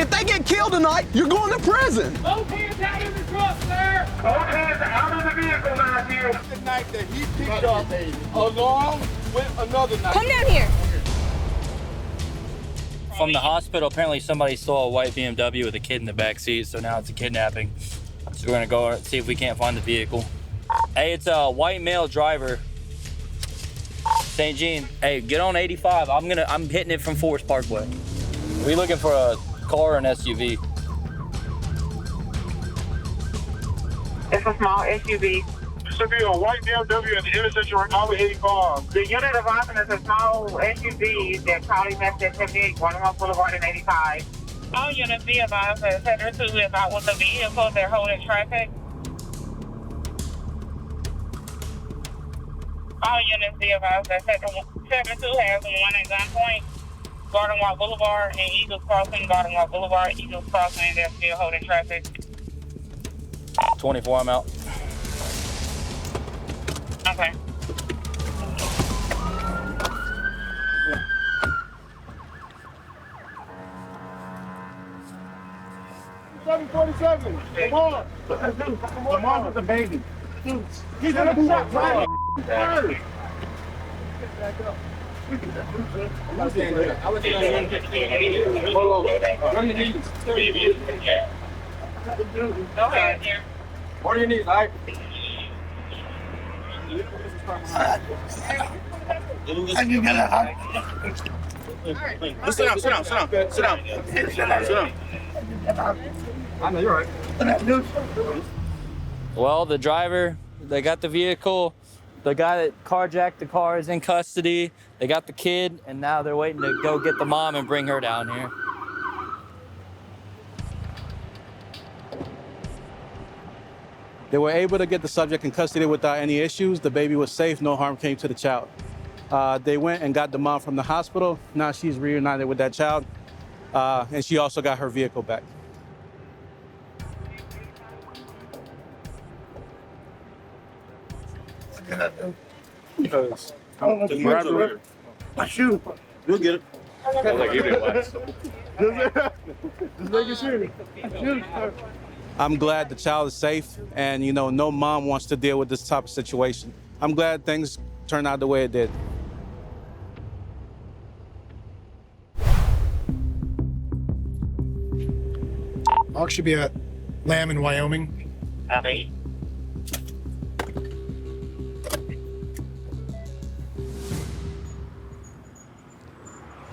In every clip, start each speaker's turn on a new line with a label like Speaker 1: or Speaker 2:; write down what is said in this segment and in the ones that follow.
Speaker 1: If they get killed tonight, you're going to prison.
Speaker 2: Both hands out of the truck, sir. Both hands out of the vehicle, Matthew.
Speaker 3: The knife that he picked up along with another knife.
Speaker 4: Come down here.
Speaker 5: From the hospital, apparently somebody stole a white BMW with a kid in the back seat, so now it's a kidnapping. So we're gonna go see if we can't find the vehicle. Hey, it's a white male driver. St. Jean, hey, get on 85. I'm hitting it from Forest Parkway. We looking for a car or an SUV?
Speaker 6: It's a small SUV.
Speaker 2: Should be a white BMW at the intersection right now with 85.
Speaker 6: The unit of office is a small SUV that probably left at 78, Guatemala Boulevard and 85. All units be advised that Center 2 is out with the vehicle. They're holding traffic. All units be advised that Center 2 has one at gunpoint. Garden Walk Boulevard and Eagles Crossing, Garden Walk Boulevard, Eagles Crossing, they're still holding traffic.
Speaker 5: 24, I'm out.
Speaker 6: Okay.
Speaker 3: $747. Come on with the baby. He's in a truck, right? What do you need, Ike? Sit down. I know you're right.
Speaker 5: Well, the driver, they got the vehicle. The guy that carjacked the car is in custody. They got the kid, and now they're waiting to go get the mom and bring her down here.
Speaker 7: They were able to get the subject in custody without any issues. The baby was safe, no harm came to the child. They went and got the mom from the hospital. Now she's reunited with that child, and she also got her vehicle back.
Speaker 3: My shoe. You'll get it.
Speaker 2: Like you did last.
Speaker 3: Just making sure.
Speaker 7: I'm glad the child is safe, and no mom wants to deal with this type of situation. I'm glad things turned out the way it did.
Speaker 8: Mark should be at Lamb in Wyoming.
Speaker 6: Okay.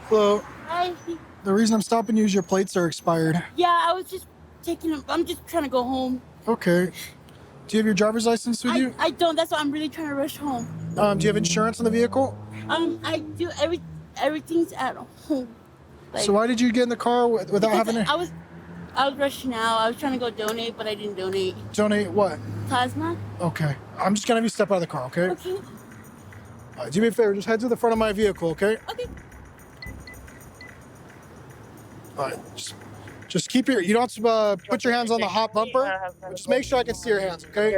Speaker 8: Hello.
Speaker 4: Hi.
Speaker 8: The reason I'm stopping you is your plates are expired.
Speaker 4: Yeah, I was just taking them. I'm just trying to go home.
Speaker 8: Okay. Do you have your driver's license with you?
Speaker 4: I don't. That's why I'm really trying to rush home.
Speaker 8: Do you have insurance on the vehicle?
Speaker 4: I do everything's at home.
Speaker 8: So why did you get in the car without having it?
Speaker 4: I was rushing out. I was trying to go donate, but I didn't donate.
Speaker 8: Donate what?
Speaker 4: Plasma.
Speaker 8: Okay. I'm just gonna have you step out of the car, okay?
Speaker 4: Okay.
Speaker 8: Do me a favor, just head to the front of my vehicle, okay?
Speaker 4: Okay.
Speaker 8: All right. Just keep you don't have to put your hands on the hot bumper. Just make sure I can see your hands, okay?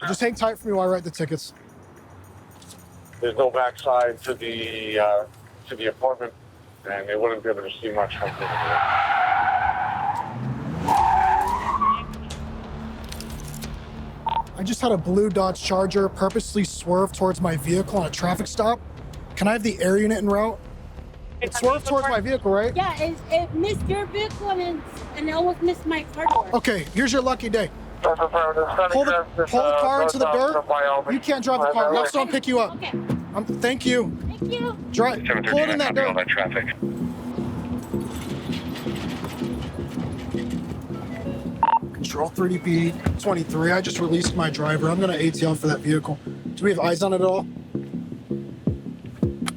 Speaker 8: Just hang tight for me while I write the tickets.
Speaker 2: There's no backside to the apartment, and they wouldn't be able to see much from here.
Speaker 8: I just had a blue Dodge Charger purposely swerve towards my vehicle on a traffic stop. Can I have the air unit en route? It swerved towards my vehicle, right?
Speaker 4: Yeah, it missed your vehicle and it almost missed my car door.
Speaker 8: Okay, here's your lucky day. Pull the car into the dirt. You can't drive the car. Let someone pick you up.
Speaker 4: Okay.
Speaker 8: Thank you.
Speaker 4: Thank you.
Speaker 8: Drive. Pull it in that dirt.
Speaker 2: Traffic.
Speaker 8: Control 3DP 23. I just released my driver. I'm gonna ATL for that vehicle. Do we have eyes on it at all?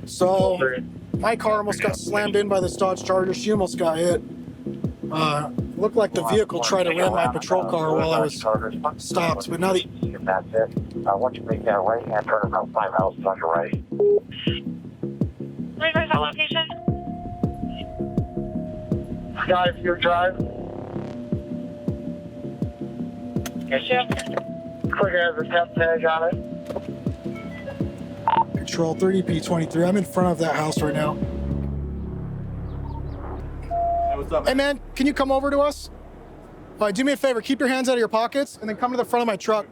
Speaker 8: So, my car almost got slammed in by this Dodge Charger. She almost got hit. Looked like the vehicle tried to ram my patrol car while I was stopped, but now the...
Speaker 6: That's it. Once you make that right hand turn about 5 miles on your right. Where's your location?
Speaker 2: Guys, your drive.
Speaker 6: Yes, chef.
Speaker 2: Quick as a tap tag on it.
Speaker 8: Control 30P 23. I'm in front of that house right now.
Speaker 3: Hey, what's up?
Speaker 8: Hey, man, can you come over to us? All right, do me a favor. Keep your hands out of your pockets and then come to the front of my truck.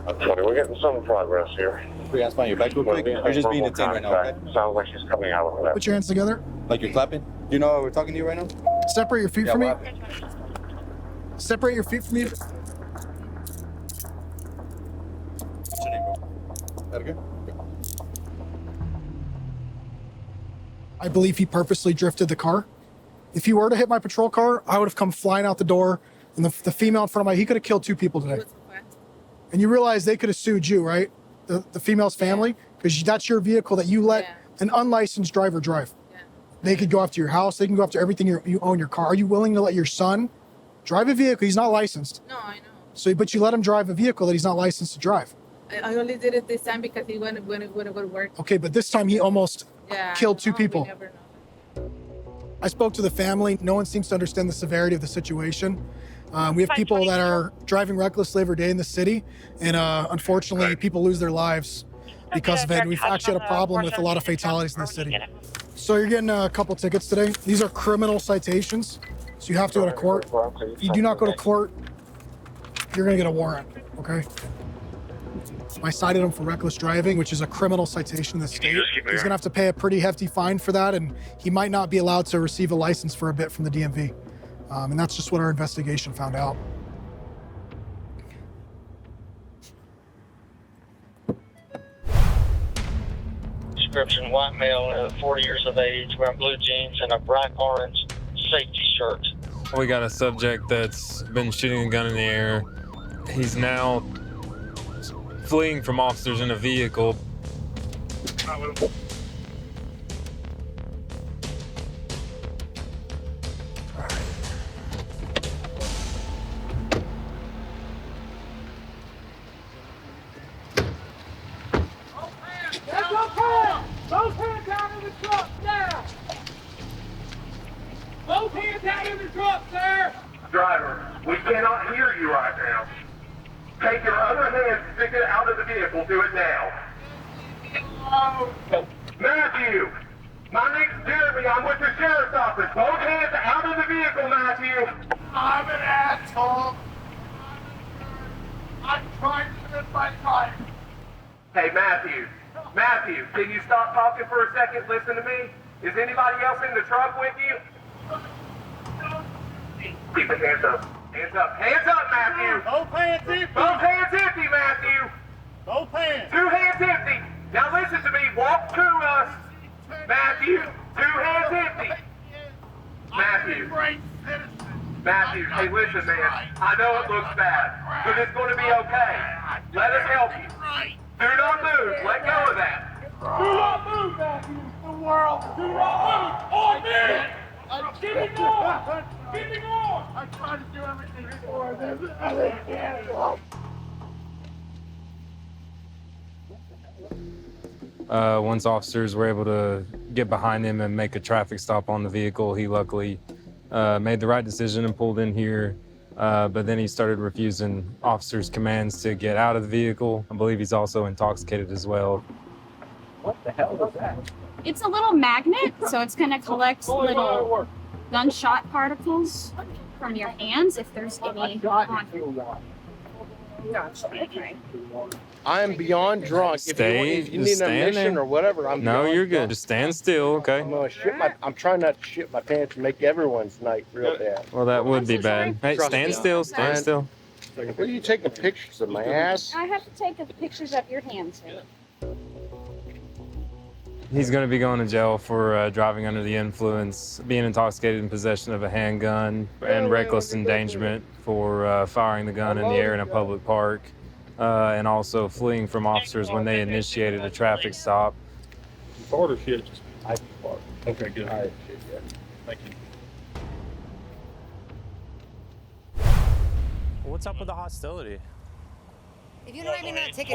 Speaker 2: Okay, we're getting some progress here.
Speaker 9: That's fine. You're back real quick. You're just being detained right now, okay?
Speaker 2: Sounds like she's coming out of that.
Speaker 8: Put your hands together.
Speaker 9: Like you're clapping? Do you know we're talking to you right now?
Speaker 8: Separate your feet
Speaker 9: Yeah,
Speaker 8: from me.
Speaker 9: what?
Speaker 8: Separate your feet from me.
Speaker 9: What's your name, bro? That okay?
Speaker 8: I believe he purposely drifted the car. If he were to hit my patrol car, I would have come flying out the door, and the female in front of my, he could have killed 2 people today. And you realize they could have sued you, right? The female's family, because that's your vehicle that you let an unlicensed driver drive. They could go after your house. They can go after everything you own your car. Are you willing to let your son drive a vehicle? He's not licensed.
Speaker 10: No, I know.
Speaker 8: So, but you let him drive a vehicle that he's not licensed to drive.
Speaker 10: I only did it this time because he went to go to work.
Speaker 8: Okay, but this time he almost killed 2 people.
Speaker 10: We never know.
Speaker 8: I spoke to the family. No one seems to understand the severity of the situation. We have people that are driving recklessly every day in the city, and unfortunately, people lose their lives because of it. We've actually had a problem with a lot of fatalities in the city. So you're getting a couple tickets today. These are criminal citations, so you have to go to court. If you do not go to court, you're gonna get a warrant, okay? I cited him for reckless driving, which is a criminal citation in the state. He's gonna have to pay a pretty hefty fine for that, and he might not be allowed to receive a license for a bit from the DMV. And that's just what our investigation found out.
Speaker 11: Description: white male, 40 years of age, wearing blue jeans and a bright orange safety shirt.
Speaker 12: We got a subject that's been shooting a gun in the air. He's now fleeing from officers in a vehicle.
Speaker 3: Both hands out of the truck now! Both hands out of the truck, sir!
Speaker 13: Driver, we cannot hear you right now. Take your other hand, stick it out of the vehicle. Do it now. Matthew, my name's Jeremy. I'm with the sheriff's office. Both hands out of the vehicle, Matthew.
Speaker 3: I'm an asshole. I'm trying to live my life.
Speaker 13: Hey, Matthew. Matthew, can you stop talking for a second? Listen to me. Is anybody else in the truck with you? Keep the hands up. Hands up. Hands up, Matthew.
Speaker 3: Both hands empty.
Speaker 13: Both hands empty, Matthew.
Speaker 3: Both hands.
Speaker 13: 2 hands empty. Now listen to me. Walk to us. Matthew, 2 hands empty. Matthew. Matthew, hey, listen, man. I know it looks bad, but it's going to be okay. Let us help you. Do not move. Let go of that.
Speaker 3: Do not move, Matthew. The world. Do not move. On me. Get me going. Get me going. I try to do everything for this. I can't.
Speaker 12: Once officers were able to get behind him and make a traffic stop on the vehicle, he luckily made the right decision and pulled in here. But then he started refusing officers' commands to get out of the vehicle. I believe he's also intoxicated as well.
Speaker 3: What the hell is that?
Speaker 14: It's a little magnet, so it's going to collect little gunshot particles from your hands if there's any on you. Okay.
Speaker 15: I am beyond drunk. If you need an admission or whatever, I'm
Speaker 12: No, you're good.
Speaker 15: drunk.
Speaker 12: Just stand still, okay?
Speaker 15: I'm trying not to shit my pants and make everyone's night real bad.
Speaker 12: Well, that would be bad. Hey,
Speaker 15: Trust
Speaker 12: stand
Speaker 15: me.
Speaker 12: still, stand still.
Speaker 15: What are you taking pictures of my ass?
Speaker 14: I have to take pictures of your hands.
Speaker 12: He's going to be going to jail for driving under the influence, being intoxicated in possession of a handgun, and reckless endangerment for firing the gun in the air in a public park, and also fleeing from officers when they initiated a traffic stop.
Speaker 3: Order shit.
Speaker 12: Okay, good.
Speaker 15: All right, shit, yeah.
Speaker 3: Thank you.
Speaker 16: What's up with the hostility?
Speaker 17: If you don't have any tickets,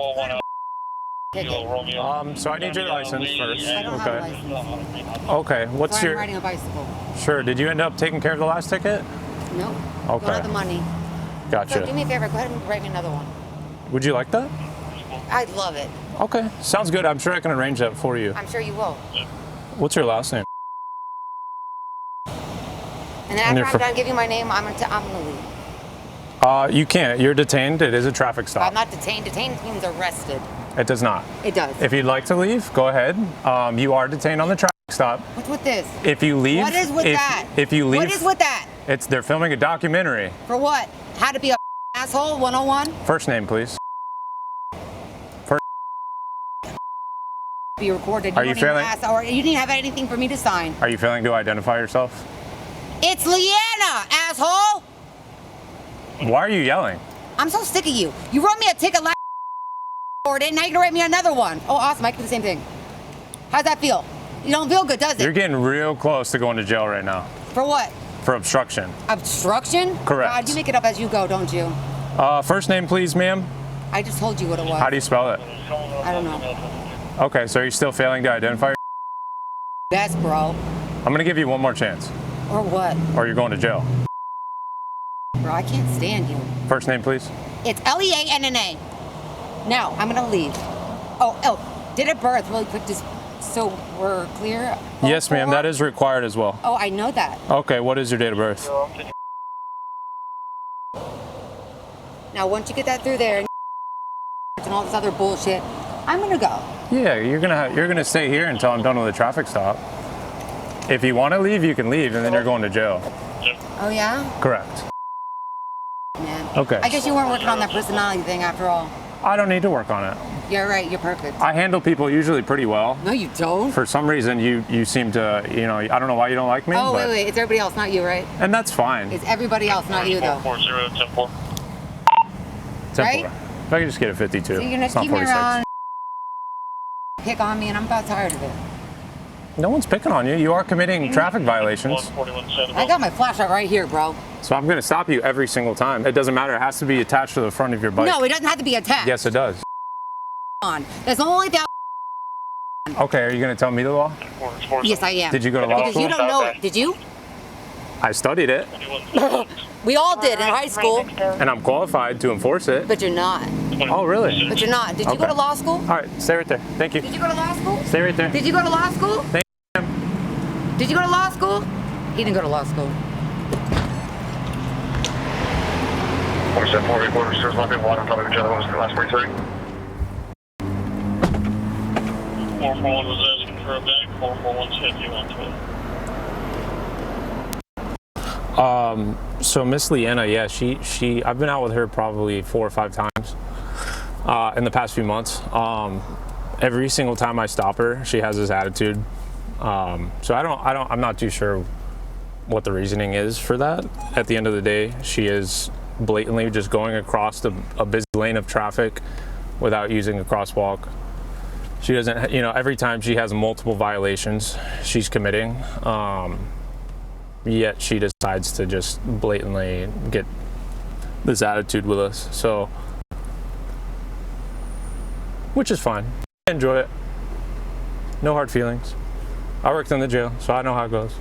Speaker 16: So I need your license first.
Speaker 17: I don't have a license.
Speaker 16: Okay. What's
Speaker 17: So
Speaker 16: your?
Speaker 17: I'm riding a bicycle.
Speaker 16: Sure. Did you end up taking care of the last ticket?
Speaker 17: No.
Speaker 16: Okay.
Speaker 17: Don't have the money.
Speaker 16: Gotcha.
Speaker 17: So do me a favor, go ahead and write me another one.
Speaker 16: Would you like that?
Speaker 17: I'd love it.
Speaker 16: Okay, sounds good. I'm sure I can arrange that for you.
Speaker 17: I'm sure you will.
Speaker 16: What's your last name?
Speaker 17: And then after I'm done giving my name, I'm gonna leave.
Speaker 16: You can't. You're detained. It is a traffic stop.
Speaker 17: I'm not detained. Detained means arrested.
Speaker 16: It does not.
Speaker 17: It does.
Speaker 16: If you'd like to leave, go ahead. You are detained on the traffic stop.
Speaker 17: What's with this?
Speaker 16: If you leave,
Speaker 17: What is with that?
Speaker 16: If you leave,
Speaker 17: What is with that?
Speaker 16: They're filming a documentary.
Speaker 17: For what? How to be a asshole 101?
Speaker 16: First name, please.
Speaker 17: Be recorded.
Speaker 16: Are you failing?
Speaker 17: Or you didn't have anything for me to sign.
Speaker 16: Are you failing to identify yourself?
Speaker 17: It's Leanna, asshole!
Speaker 16: Why are you yelling?
Speaker 17: I'm so sick of you. You wrote me a ticket last for it, and now you're gonna write me another one. Oh, awesome. I can do the same thing. How's that feel? You don't feel good, does it?
Speaker 16: You're getting real close to going to jail right now.
Speaker 17: For what?
Speaker 16: For obstruction.
Speaker 17: Obstruction?
Speaker 16: Correct.
Speaker 17: God, you make it up as you go, don't you?
Speaker 16: First name, please, ma'am.
Speaker 17: I just told you what it was.
Speaker 16: How do you spell it?
Speaker 17: I don't know.
Speaker 16: Okay, so you're still failing to identify?
Speaker 17: Yes, bro.
Speaker 16: I'm gonna give you one more chance.
Speaker 17: Or what?
Speaker 16: Or you're going to jail.
Speaker 17: Bro, I can't stand you.
Speaker 16: First name, please.
Speaker 17: It's Leanna. Now, I'm gonna leave. Oh, date of birth, really quick, just so we're clear.
Speaker 16: Yes, ma'am, that is required as well.
Speaker 17: Oh, I know that.
Speaker 16: Okay, what is your date of birth?
Speaker 17: Now, once you get that through there and all this other bullshit, I'm gonna go.
Speaker 16: Yeah, you're gonna stay here until I'm done with the traffic stop. If you want to leave, you can leave, and then you're going to jail.
Speaker 17: Oh yeah?
Speaker 16: Correct.
Speaker 17: Man.
Speaker 16: Okay.
Speaker 17: I guess you weren't working on that personality thing after all.
Speaker 16: I don't need to work on it.
Speaker 17: You're right. You're perfect.
Speaker 16: I handle people usually pretty well.
Speaker 17: No, you don't.
Speaker 16: For some reason, you seem to, I don't know why you don't like me.
Speaker 17: Oh,
Speaker 16: but,
Speaker 17: wait. It's everybody else, not you, right?
Speaker 16: And that's fine.
Speaker 17: It's everybody else, not you, though.
Speaker 11: 440
Speaker 17: Right?
Speaker 16: If I could just get a 52.
Speaker 17: So you're gonna
Speaker 16: it's not
Speaker 17: keep me
Speaker 16: 46.
Speaker 17: around, pick on me, and I'm about tired of it.
Speaker 16: No one's picking on you. You are committing traffic violations.
Speaker 17: I got my flashlight right here, bro.
Speaker 16: So I'm going to stop you every single time. It doesn't matter. It has to be attached to the front of your bike.
Speaker 17: No, it doesn't have to be attached.
Speaker 16: Yes, it does.
Speaker 17: On. That's the only thing.
Speaker 16: Okay, are you going to tell me the law?
Speaker 17: Yes, I am.
Speaker 16: Did you go to law
Speaker 17: Because
Speaker 16: school?
Speaker 17: you don't know it. Did you?
Speaker 16: I studied it.
Speaker 17: We all did in high school.
Speaker 16: And I'm qualified to enforce it.
Speaker 17: But you're not.
Speaker 16: Oh, really?
Speaker 17: But you're not. Did you go to law school?
Speaker 16: All right, stay right there. Thank you.
Speaker 17: Did you go to law school?
Speaker 16: Stay right there.
Speaker 17: Did you go to law school?
Speaker 16: Thank you.
Speaker 17: Did you go to law school? He didn't go to law school.
Speaker 2: 474 reporter, there's one big water coming to the other one, the last 43.
Speaker 11: 441 was asking for a bag, 441 said you want to.
Speaker 16: So Miss Leanna, yeah, she I've been out with her probably 4 or 5 times in the past few months. Every single time I stop her, she has this attitude. So I'm not too sure what the reasoning is for that. At the end of the day, she is blatantly just going across a busy lane of traffic without using a crosswalk. She doesn't, every time she has multiple violations she's committing, yet she decides to just blatantly get this attitude with us. So, which is fine. I enjoy it. No hard feelings. I worked in the jail, so I know how it goes.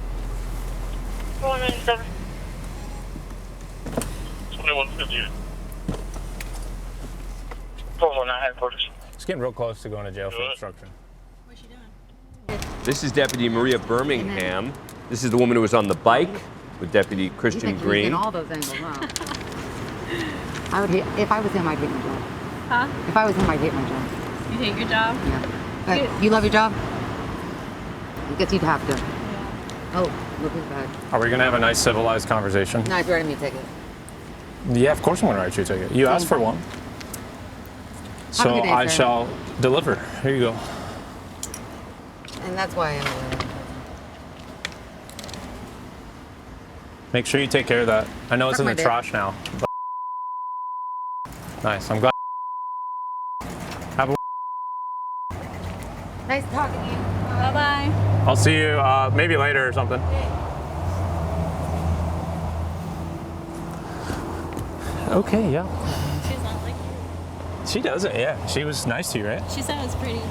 Speaker 11: 2158. 419 headquarters.
Speaker 16: It's getting real close to going to jail for obstruction.
Speaker 18: This is Deputy Maria Birmingham. This is the woman who was on the bike with Deputy Christian Green.
Speaker 17: In all those angles, huh? I would hit, if I was him, I'd hit my job.
Speaker 19: Huh?
Speaker 17: If I was him, I'd hit my job.
Speaker 19: You hate your job?
Speaker 17: Yeah. But you love your job? I guess you'd have to. Oh, look who's back.
Speaker 16: Are we going to have a nice civilized conversation?
Speaker 17: No, if you're writing me a ticket.
Speaker 16: Yeah, of course I'm going to write you a ticket. You asked for one. So
Speaker 17: good day,
Speaker 16: I
Speaker 17: sir.
Speaker 16: shall deliver. Here you go.
Speaker 17: And that's why I'm here.
Speaker 16: Make sure you take care of that. I know it's in
Speaker 17: Suck
Speaker 16: the
Speaker 17: my dick.
Speaker 16: trash now. But nice. I'm glad. Have a
Speaker 17: Nice talking to you.
Speaker 19: Bye-bye.
Speaker 16: I'll see you maybe later or something. Okay, yeah.
Speaker 19: She's not like you.
Speaker 16: She does it, yeah. She was nice to you, right?
Speaker 19: She said it was pretty.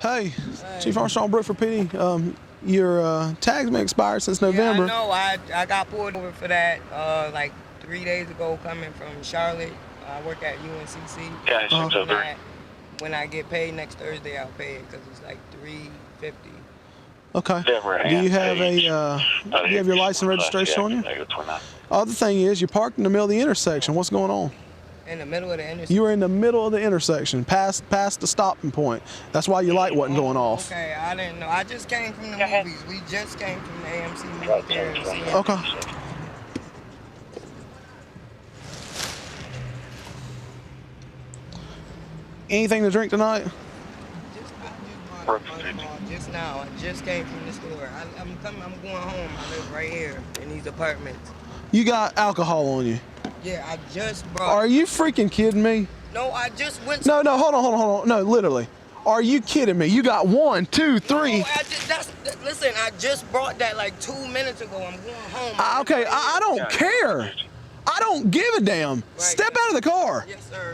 Speaker 1: Hey, Chief Armstrong, Brookford PD. Your tag's been expired since November.
Speaker 20: Yeah, I know. I got pulled over for that like 3 days ago coming from Charlotte. I work at UNCC.
Speaker 2: Yeah, I think so,
Speaker 20: When I get paid next Thursday, I'll pay it because it's like $350.
Speaker 1: Okay. Do you have a do you have your license registration on you? Other thing is, you're parked in the middle of the intersection. What's going on?
Speaker 20: In the middle of the intersection.
Speaker 1: You were in the middle of the intersection, past the stopping point. That's why your light wasn't going off.
Speaker 20: Okay, I didn't know. I just came from the movies. We just came from the AMC movie theater.
Speaker 1: Okay. Anything to drink tonight?
Speaker 20: Just now. I just came from the store. I'm going home. I live right here in these apartments.
Speaker 1: You got alcohol on you.
Speaker 20: Yeah, I just brought.
Speaker 1: Are you freaking kidding me?
Speaker 20: No, I just went.
Speaker 1: No, hold on. No, literally. Are you kidding me? You got 1, 2, 3.
Speaker 20: No, listen, I just brought that like 2 minutes ago. I'm going home.
Speaker 1: Okay, I don't care. I don't give a damn. Right. Step out of the car.
Speaker 20: Yes, sir.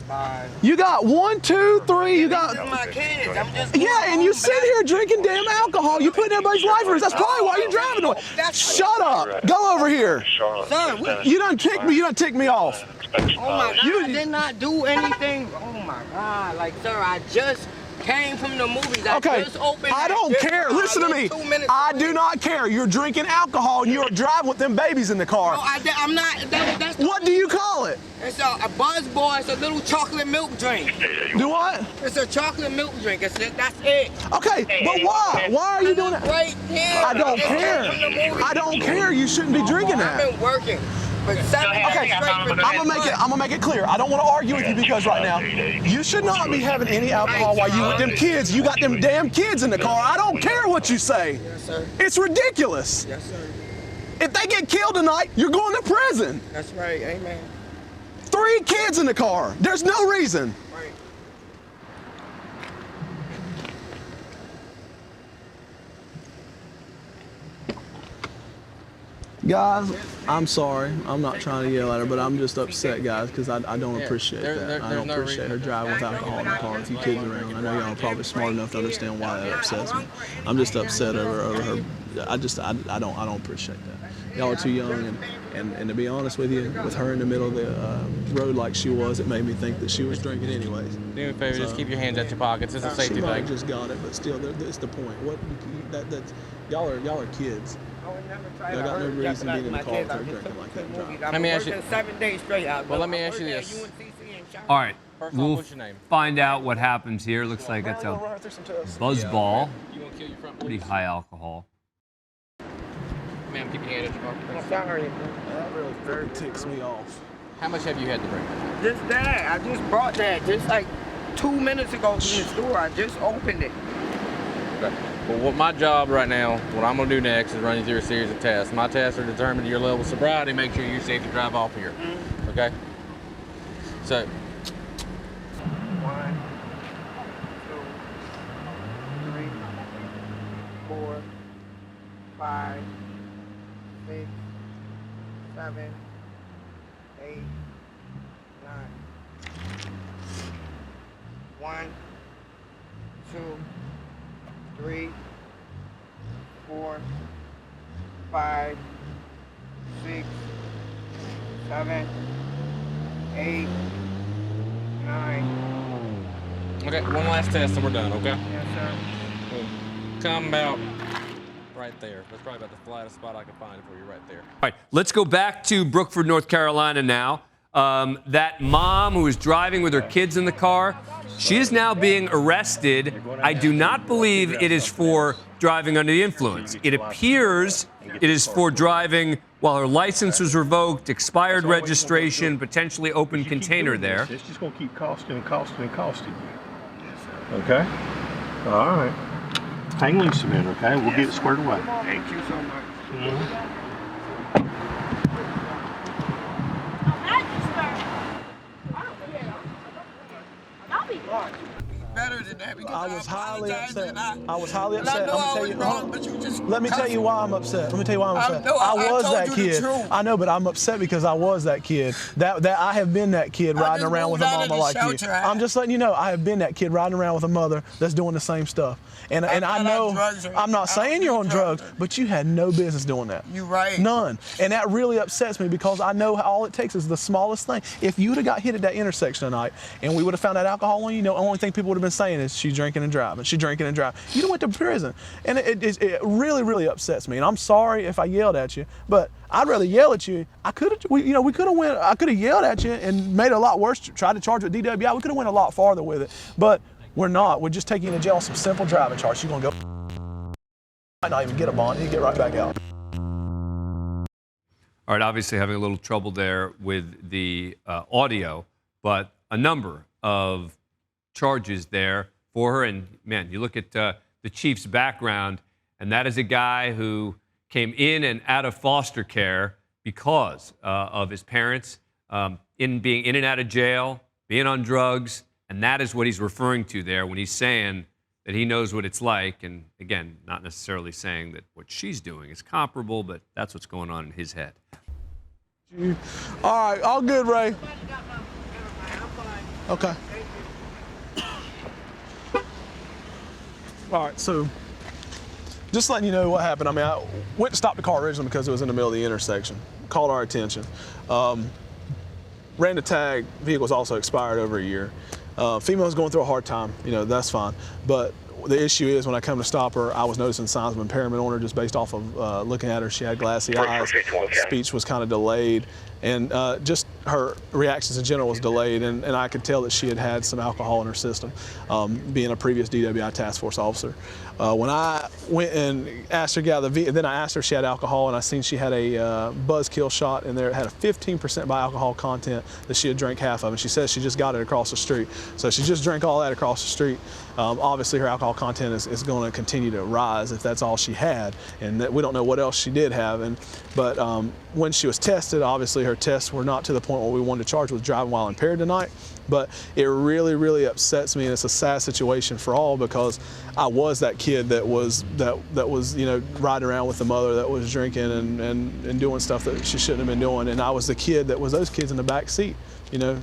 Speaker 20: Bye.
Speaker 1: You got 1, 2, 3. You got.
Speaker 20: These are my kids. I'm just.
Speaker 1: Yeah, and you sit here drinking damn alcohol. You putting everybody's life at risk. That's probably why you're driving away. Shut up. Go over here.
Speaker 20: Sir,
Speaker 1: you done kicked me. You done ticked me off.
Speaker 20: Oh my God! I did not do anything. Oh my God! Like, sir, I just came from the movies. I just opened.
Speaker 1: I don't care. Listen to me. I do not care. You're drinking alcohol and you're driving with them babies in the car.
Speaker 20: No, I'm not. That's
Speaker 1: what do you call it?
Speaker 20: It's a Buzz Boy. It's a little chocolate milk drink.
Speaker 1: Do what?
Speaker 20: It's a chocolate milk drink. That's it.
Speaker 1: Okay, but why? Why are you doing that?
Speaker 20: Right here.
Speaker 1: I don't care. I don't care. You shouldn't be drinking that.
Speaker 20: I've been working. Okay,
Speaker 1: I'm gonna make it clear. I don't want to argue with you because right now you should not be having any alcohol while you with them kids. You got them damn kids in the car. I don't care what you say.
Speaker 20: Yes, sir.
Speaker 1: It's ridiculous.
Speaker 20: Yes, sir.
Speaker 1: If they get killed tonight, you're going to prison.
Speaker 20: That's right. Amen.
Speaker 1: 3 kids in the car. There's no reason.
Speaker 20: Right.
Speaker 1: Guys, I'm sorry. I'm not trying to yell at her, but I'm just upset, guys, because I don't appreciate that. I don't appreciate her driving with alcohol in the car with 2 kids around. I know y'all are probably smart enough to understand why that upsets me. I'm just upset over her. I don't appreciate that. Y'all are too young, and to be honest with you, with her in the middle of the road like she was, it made me think that she was drinking anyways.
Speaker 16: Do me a favor, just keep your hands at your pockets. It's a safety thing.
Speaker 1: I just got it, but still, that's the point. Y'all are kids.
Speaker 20: I got no reason being in the car with her drinking like that.
Speaker 16: Let me ask you.
Speaker 20: 7 days straight out.
Speaker 16: Well, let me ask you this.
Speaker 18: All right,
Speaker 16: We'll what's your name?
Speaker 18: Find out what happens here. Looks like it's a buzzball. Pretty high alcohol.
Speaker 16: Ma'am, keep your hand at your pocket.
Speaker 20: I'm sorry.
Speaker 1: That really very ticks me off.
Speaker 16: How much have you had to drink?
Speaker 20: Just that. I just brought that just like 2 minutes ago from the store. I just opened it.
Speaker 16: Okay. Well, what my job right now, what I'm going to do next is run you through a series of tests. My tests are determining your level of sobriety, make sure you're safe to drive off here. Okay? So.
Speaker 20: 1, 2, 3, 4, 5, 6, 7, 8, 9. 1, 2, 3, 4, 5, 6, 7, 8, 9.
Speaker 16: Okay, one last test and we're done, okay?
Speaker 20: Yes, sir.
Speaker 16: Come about right there. That's probably about the flattest spot I can find for you right there.
Speaker 18: All right, let's go back to Brookford, North Carolina now. That mom who was driving with her kids in the car, she is now being arrested. I do not believe it is for driving under the influence. It appears it is for driving while her license was revoked, expired registration, potentially open container there.
Speaker 21: It's just going to keep costing and costing and costing you. Okay? All right. Hang loose a minute, okay? We'll get it squared away.
Speaker 20: Thank you so much. better than that because
Speaker 1: I was highly upset.
Speaker 20: and
Speaker 1: I was highly upset.
Speaker 20: I know
Speaker 1: I'm
Speaker 20: I
Speaker 1: gonna
Speaker 20: was
Speaker 1: tell you.
Speaker 20: wrong, but you just
Speaker 1: Let me tell you why I'm upset. Let me tell you why I'm upset.
Speaker 20: I
Speaker 1: was
Speaker 20: told
Speaker 1: that
Speaker 20: you the
Speaker 1: kid.
Speaker 20: truth.
Speaker 1: I know, but I'm upset because I was that kid. That I have been that kid riding around with a mama like you. I'm just letting you know I have been that kid riding around with a mother that's doing the same stuff. And I know I'm not saying you're on drugs, but you had no business doing that.
Speaker 20: You're right.
Speaker 1: None. And that really upsets me because I know all it takes is the smallest thing. If you would have got hit at that intersection tonight and we would have found that alcohol on you, the only thing people would have been saying is she's drinking and driving. She's drinking and driving. You done went to prison. And it really, really upsets me. And I'm sorry if I yelled at you, but I'd rather yell at you. I could have, we could have went. I could have yelled at you and made it a lot worse. Tried to charge with DWI. We could have went a lot farther with it, but we're not. We're just taking you to jail on some simple driving charges. You're gonna go. Might not even get a bond. You get right back out.
Speaker 18: All right, obviously having a little trouble there with the audio, but a number of charges there for her. And man, you look at the chief's background, and that is a guy who came in and out of foster care because of his parents being in and out of jail, being on drugs, and that is what he's referring to there when he's saying that he knows what it's like. And again, not necessarily saying that what she's doing is comparable, but that's what's going on in his head.
Speaker 1: All right, all good, Ray. Okay. All right, so just letting you know what happened. I mean, I went to stop the car originally because it was in the middle of the intersection. Called our attention. Ran the tag. Vehicle's also expired over a year. Female's going through a hard time. That's fine. But the issue is when I come to stop her, I was noticing signs of impairment on her just based off of looking at her. She had glassy eyes. Speech was kind of delayed. And just her reactions in general was delayed, and I could tell that she had had some alcohol in her system, being a previous DWI task force officer. When I went and asked her to get out of the vehicle, then I asked her if she had alcohol, and I seen she had a buzzkill shot in there. It had a 15% by alcohol content that she had drank half of, and she says she just got it across the street. So she just drank all that across the street. Obviously, her alcohol content is going to continue to rise if that's all she had, and that we don't know what else she did have. But when she was tested, obviously her tests were not to the point where we wanted to charge with driving while impaired tonight. But it really, really upsets me, and it's a sad situation for all because I was that kid that was riding around with the mother that was drinking and doing stuff that she shouldn't have been doing, and I was the kid that was those kids in the back seat,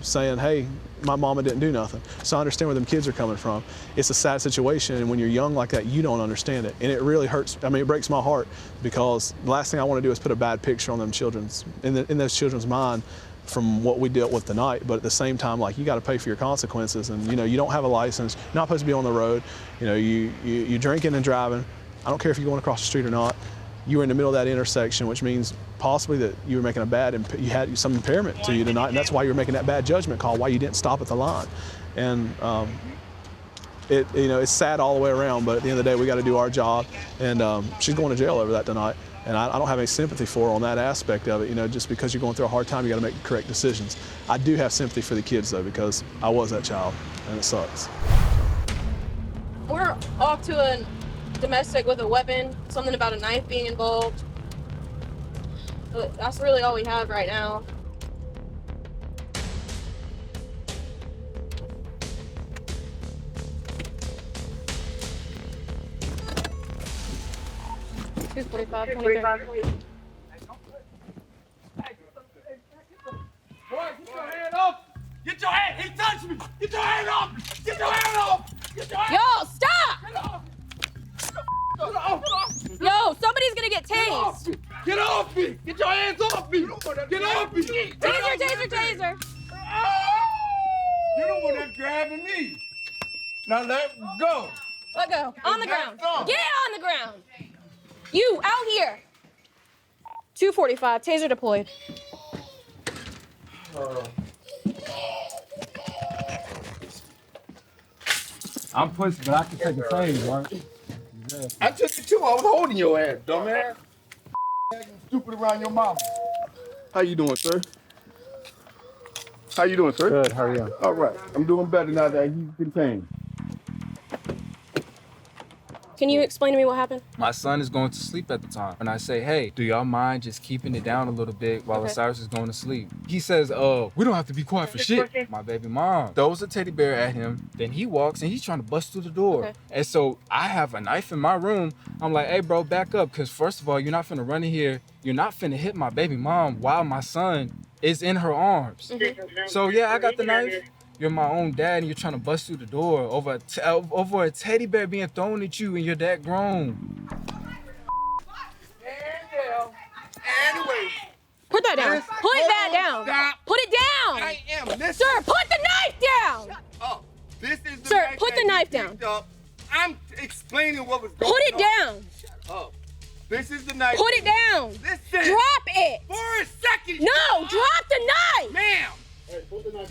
Speaker 1: saying, hey, my mama didn't do nothing. So I understand where them kids are coming from. It's a sad situation, and when you're young like that, you don't understand it, and it really hurts. I mean, it breaks my heart because the last thing I want to do is put a bad picture on them children's in those children's mind from what we dealt with tonight. But at the same time, like, you got to pay for your consequences, and you don't have a license, you're not supposed to be on the road. You drinking and driving. I don't care if you're going across the street or not. You were in the middle of that intersection, which means possibly that you were making you had some impairment to you tonight, and that's why you were making that bad judgment call, why you didn't stop at the line. And it's sad all the way around, but at the end of the day, we got to do our job, and she's going to jail over that tonight. And I don't have any sympathy for her on that aspect of it. Just because you're going through a hard time, you got to make the correct decisions. I do have sympathy for the kids, though, because I was that child, and it sucks.
Speaker 5: We're off to a domestic with a weapon, something about a knife being involved. But that's really all we have right now. $245, 25.
Speaker 3: Boy, get your hand off! Get your hand! He touched me! Get your hand off! Get your hand off! Get your hand
Speaker 5: Yo, stop!
Speaker 3: Get off! Get off!
Speaker 5: Yo, somebody's gonna get tased!
Speaker 3: Get off me! Get your hands off me! Get off me!
Speaker 5: Taser!
Speaker 3: You don't want that grabbing me. Now let go.
Speaker 5: Let go. On the ground. Get on the ground. You, out here. 245, taser deployed.
Speaker 3: I'm pushing, but I can take a tase, right? Yeah. I took it too. I was holding your ass, dumbass. Stupid around your mouth. How you doing, sir? How you doing, sir?
Speaker 21: Good. How are you?
Speaker 3: All right. I'm doing better now that he's contained.
Speaker 5: Can you explain to me what happened?
Speaker 7: My son is going to sleep at the time. And I say, hey, do y'all mind just keeping it down a little bit while Osiris is going to sleep? He says, we don't have to be quiet for shit. My baby mom throws a teddy bear at him. Then he walks and he's trying to bust through the door. And so I have a knife in my room. I'm like, hey, bro, back up. Because first of all, you're not finna run in here. You're not finna hit my baby mom while my son is in her arms. So yeah, I got the knife. You're my own dad and you're trying to bust through the door over a teddy bear being thrown at you and you're that grown.
Speaker 13: Anyway.
Speaker 5: Put that down. Put that down.
Speaker 13: Stop.
Speaker 5: Put it down.
Speaker 13: I am listening.
Speaker 5: Sir, put the knife down.
Speaker 13: Shut up. This is the
Speaker 5: Sir,
Speaker 13: knife
Speaker 5: put
Speaker 13: that
Speaker 5: the
Speaker 13: he
Speaker 5: knife
Speaker 13: picked
Speaker 5: down.
Speaker 13: up. I'm explaining what was going on.
Speaker 5: Put it down.
Speaker 13: Shut up. This is the knife.
Speaker 5: Put it down.
Speaker 13: Listen.
Speaker 5: Drop it.
Speaker 13: For a second.
Speaker 5: No, drop the knife.
Speaker 13: Ma'am.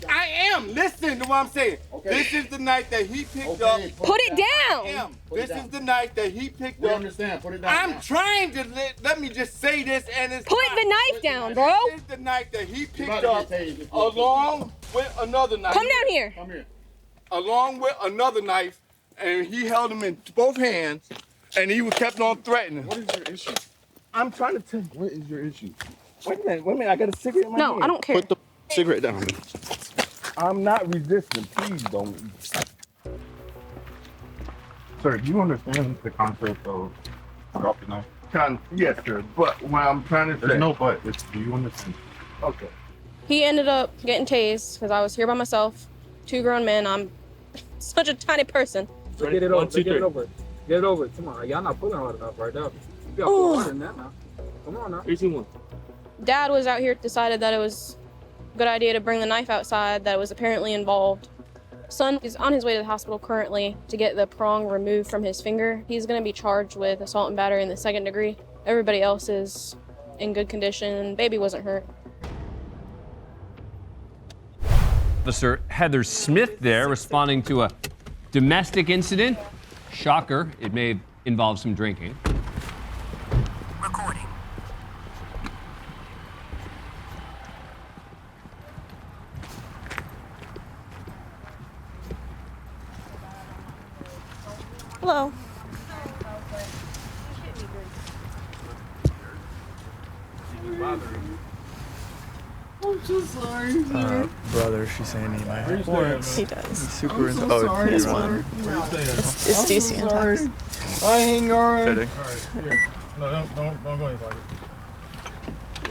Speaker 13: I am. Listen to what I'm saying. Okay. This is the knife that he picked up.
Speaker 5: Put it down.
Speaker 13: This is the knife that he picked up.
Speaker 21: Understand. Put it down.
Speaker 13: I'm trying to let me just say this, and it's
Speaker 5: Put the knife down, bro.
Speaker 13: This is the knife that he picked up along with another knife.
Speaker 5: Come down here.
Speaker 21: Come here.
Speaker 13: Along with another knife, and he held them in both hands, and he was kept on threatening.
Speaker 21: What is your issue?
Speaker 13: I'm trying to tell you.
Speaker 21: What is your issue?
Speaker 13: Wait a minute. I got a cigarette in my hand.
Speaker 5: No, I don't care.
Speaker 21: Put the cigarette down.
Speaker 13: I'm not resisting. Please don't.
Speaker 21: Sir, do you understand the concept of drop the knife?
Speaker 13: Yes, sir. But what I'm trying to say.
Speaker 21: There's no but. It's, do you understand?
Speaker 13: Okay.
Speaker 5: He ended up getting tased because I was here by myself. 2 grown men. I'm such a tiny person.
Speaker 7: So get it over. Get it over. Get it over. Come on. Y'all not pulling hard enough right now. You got to pull harder than that now. Come on now. 3-2-1.
Speaker 5: Dad was out here, decided that it was a good idea to bring the knife outside that was apparently involved. Son is on his way to the hospital currently to get the prong removed from his finger. He's going to be charged with assault and battery in the 2nd degree. Everybody else is in good condition. Baby wasn't hurt.
Speaker 18: Officer Heather Smith there responding to a domestic incident. Shocker, it may involve some drinking.
Speaker 22: Recording.
Speaker 23: Hello.
Speaker 3: I'm so sorry.
Speaker 1: Brother, she's saying he might have warrants.
Speaker 23: He does.
Speaker 1: He's super
Speaker 3: I'm so
Speaker 1: into
Speaker 3: sorry,
Speaker 1: he has
Speaker 3: brother.
Speaker 1: one.
Speaker 23: It's DC and Knox.
Speaker 3: I hang on.
Speaker 1: Fitting.
Speaker 21: No, don't go any farther.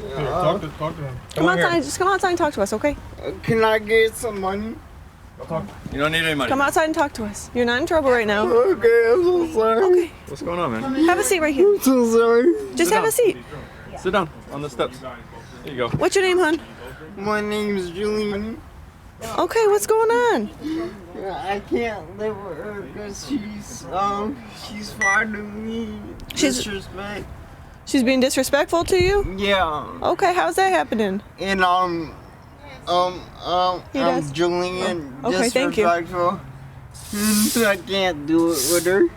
Speaker 3: Yeah.
Speaker 21: Talk to him.
Speaker 23: Come outside. Just come outside and talk to us, okay?
Speaker 3: Can I get some money?
Speaker 9: You don't need any money.
Speaker 23: Come outside and talk to us. You're not in trouble right now.
Speaker 3: Okay, I'm so sorry.
Speaker 23: Okay.
Speaker 9: What's going on, man?
Speaker 23: Have a seat right here.
Speaker 3: I'm so sorry.
Speaker 23: Just have a seat.
Speaker 9: Sit down on the steps. There you go.
Speaker 23: What's your name, hon?
Speaker 3: My name's Julian.
Speaker 23: Okay, what's going on?
Speaker 3: I can't live with her because she's far to me. Disrespect.
Speaker 23: She's being disrespectful to you?
Speaker 3: Yeah.
Speaker 23: Okay, how's that happening?
Speaker 3: And I'm Julian.
Speaker 23: Okay, thank you.
Speaker 3: Disrespectful. I can't do it with her.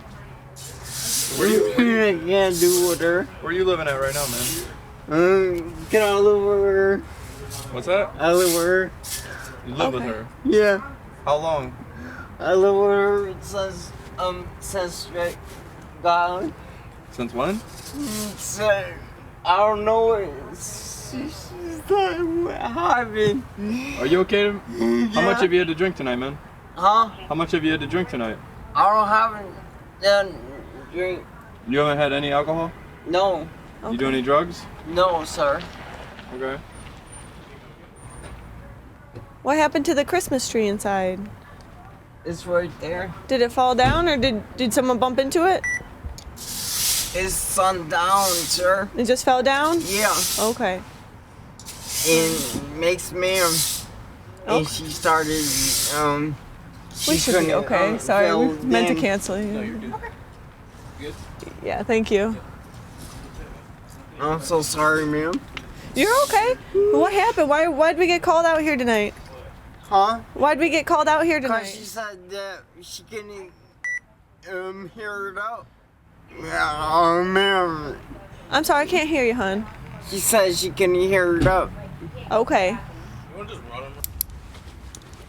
Speaker 3: I can't do it with her.
Speaker 9: Where are you living at right now, man?
Speaker 3: Can I live with her?
Speaker 9: What's that?
Speaker 3: I live with her.
Speaker 9: You live with her?
Speaker 3: Yeah.
Speaker 9: How long?
Speaker 3: I live with her. It says straight God.
Speaker 9: Since when?
Speaker 3: I don't know. She's having.
Speaker 9: Are you okay? How much have you had to drink tonight, man?
Speaker 3: Huh?
Speaker 9: How much have you had to drink tonight?
Speaker 3: I don't have a drink.
Speaker 9: You haven't had any alcohol?
Speaker 3: No.
Speaker 9: You do any drugs?
Speaker 3: No, sir.
Speaker 9: Okay.
Speaker 23: What happened to the Christmas tree inside?
Speaker 3: It's right there.
Speaker 23: Did it fall down or did someone bump into it?
Speaker 3: It's sun down, sir.
Speaker 23: It just fell down?
Speaker 3: Yeah.
Speaker 23: Okay.
Speaker 3: And makes ma'am. And she started,
Speaker 23: we should be okay. Sorry, we meant to cancel you.
Speaker 9: No, you're good. Good?
Speaker 23: Yeah, thank you.
Speaker 3: I'm so sorry, ma'am.
Speaker 23: You're okay. What happened? Why'd we get called out here tonight?
Speaker 3: Huh?
Speaker 23: Why'd we get called out here tonight?
Speaker 3: Because she said that she couldn't hear it out. Yeah, ma'am.
Speaker 23: I'm sorry, I can't hear you, hon.
Speaker 3: She said she couldn't hear it out.
Speaker 23: Okay.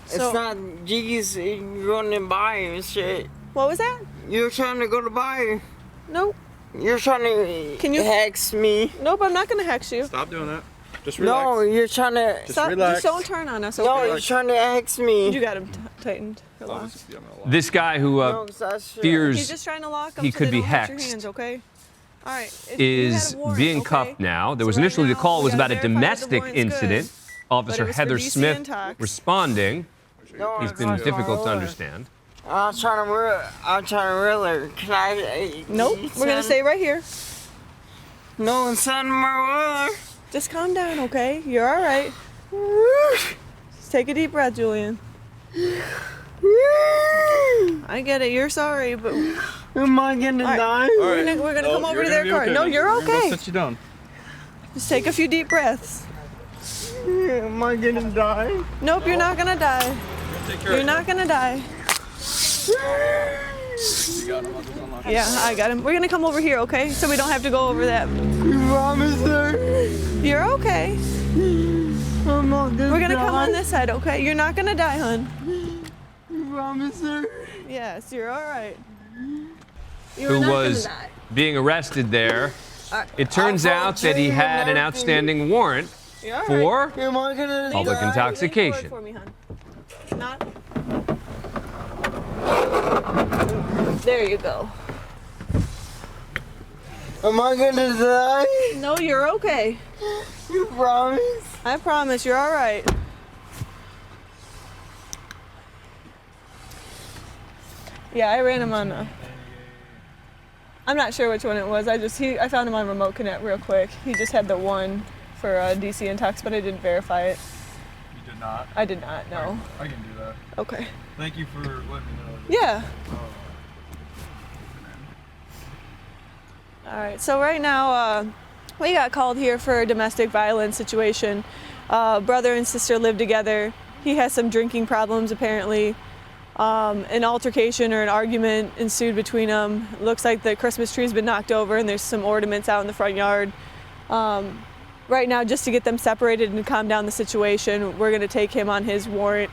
Speaker 3: It's not G's running by and shit.
Speaker 23: What was that?
Speaker 20: You're trying to go to buy.
Speaker 23: Nope.
Speaker 20: You're trying to hex me.
Speaker 23: Nope, I'm not gonna hex you.
Speaker 9: Stop doing that. Just relax.
Speaker 20: No, you're trying to.
Speaker 23: Stop,
Speaker 9: relax.
Speaker 23: Just don't turn on us. Okay?
Speaker 20: No, you're trying to hex me.
Speaker 23: You got him tightened. Relax.
Speaker 18: This guy who fears
Speaker 23: He's just trying to lock him
Speaker 18: he
Speaker 23: so
Speaker 18: could
Speaker 23: they
Speaker 18: be
Speaker 23: don't hurt your
Speaker 18: hexed
Speaker 23: hands, okay? All right.
Speaker 18: is being cuffed now. There was initially the call was about a domestic incident. Officer Heather Smith responding.
Speaker 20: No,
Speaker 18: He's been difficult to understand.
Speaker 20: I'm trying to reel her. Can I?
Speaker 23: Nope. We're gonna stay right here.
Speaker 20: No, it's on my wheeler.
Speaker 23: Just calm down, okay? You're all right. Just take a deep breath, Julian. I get it. You're sorry, but
Speaker 20: am I gonna die?
Speaker 23: We're gonna come over to their car. No, you're okay.
Speaker 9: Sit you down.
Speaker 23: Just take a few deep breaths.
Speaker 20: Am I gonna die?
Speaker 23: Nope, you're not gonna die. You're not gonna die. Yeah, I got him. We're gonna come over here, okay? So we don't have to go over that.
Speaker 20: You promise her?
Speaker 23: You're okay.
Speaker 20: I'm not gonna
Speaker 23: We're gonna
Speaker 20: die.
Speaker 23: come on this side, okay? You're not gonna die, hun.
Speaker 20: You promise her?
Speaker 23: Yes, you're all right.
Speaker 18: Who was being arrested there. It turns out that he had an outstanding warrant for public intoxication.
Speaker 23: There you go.
Speaker 20: Am I gonna die?
Speaker 23: No, you're okay.
Speaker 20: You promise?
Speaker 23: I promise, you're all right. Yeah, I ran him on I'm not sure which one it was. I found him on Remote Connect real quick. He just had the one for DC Intox, but I didn't verify it.
Speaker 9: You did not?
Speaker 23: I did not, no.
Speaker 9: I can do that.
Speaker 23: Okay.
Speaker 9: Thank you for letting me know.
Speaker 23: Yeah. All right, so right now we got called here for a domestic violence situation. Brother and sister live together. He has some drinking problems apparently. An altercation or an argument ensued between them. Looks like the Christmas tree's been knocked over and there's some ornaments out in the front yard. Right now, just to get them separated and calm down the situation, we're gonna take him on his warrant.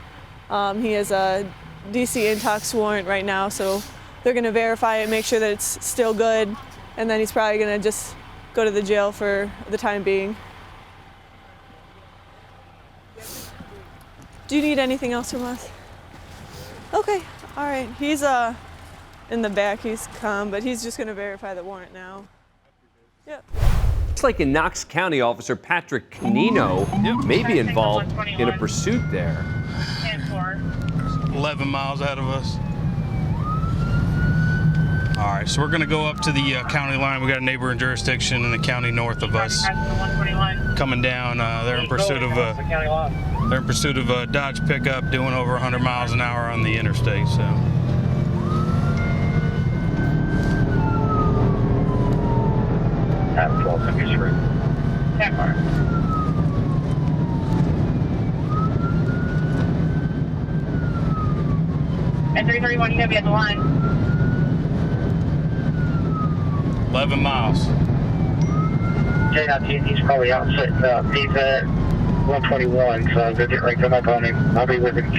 Speaker 23: He has a DC Intox warrant right now, so they're gonna verify it, make sure that it's still good, and then he's probably gonna just go to the jail for the time being. Do you need anything else from us? Okay, all right. He's in the back, he's calm, but he's just gonna verify the warrant now. Yep.
Speaker 18: Looks like a Knox County officer, Patrick Canino, may be involved in a pursuit there.
Speaker 4: 11 miles out of us. All right, so we're gonna go up to the county line. We got a neighboring jurisdiction in the county north of us. Coming down, they're in pursuit of a Dodge pickup doing over 100 miles an hour on the interstate. So.
Speaker 11: At 12 Century Street. That car. At 331, you're gonna be at the line.
Speaker 4: 11 miles.
Speaker 11: He's probably out sitting up. He's at 121, so they're getting ready to come up on him. I'll be with him.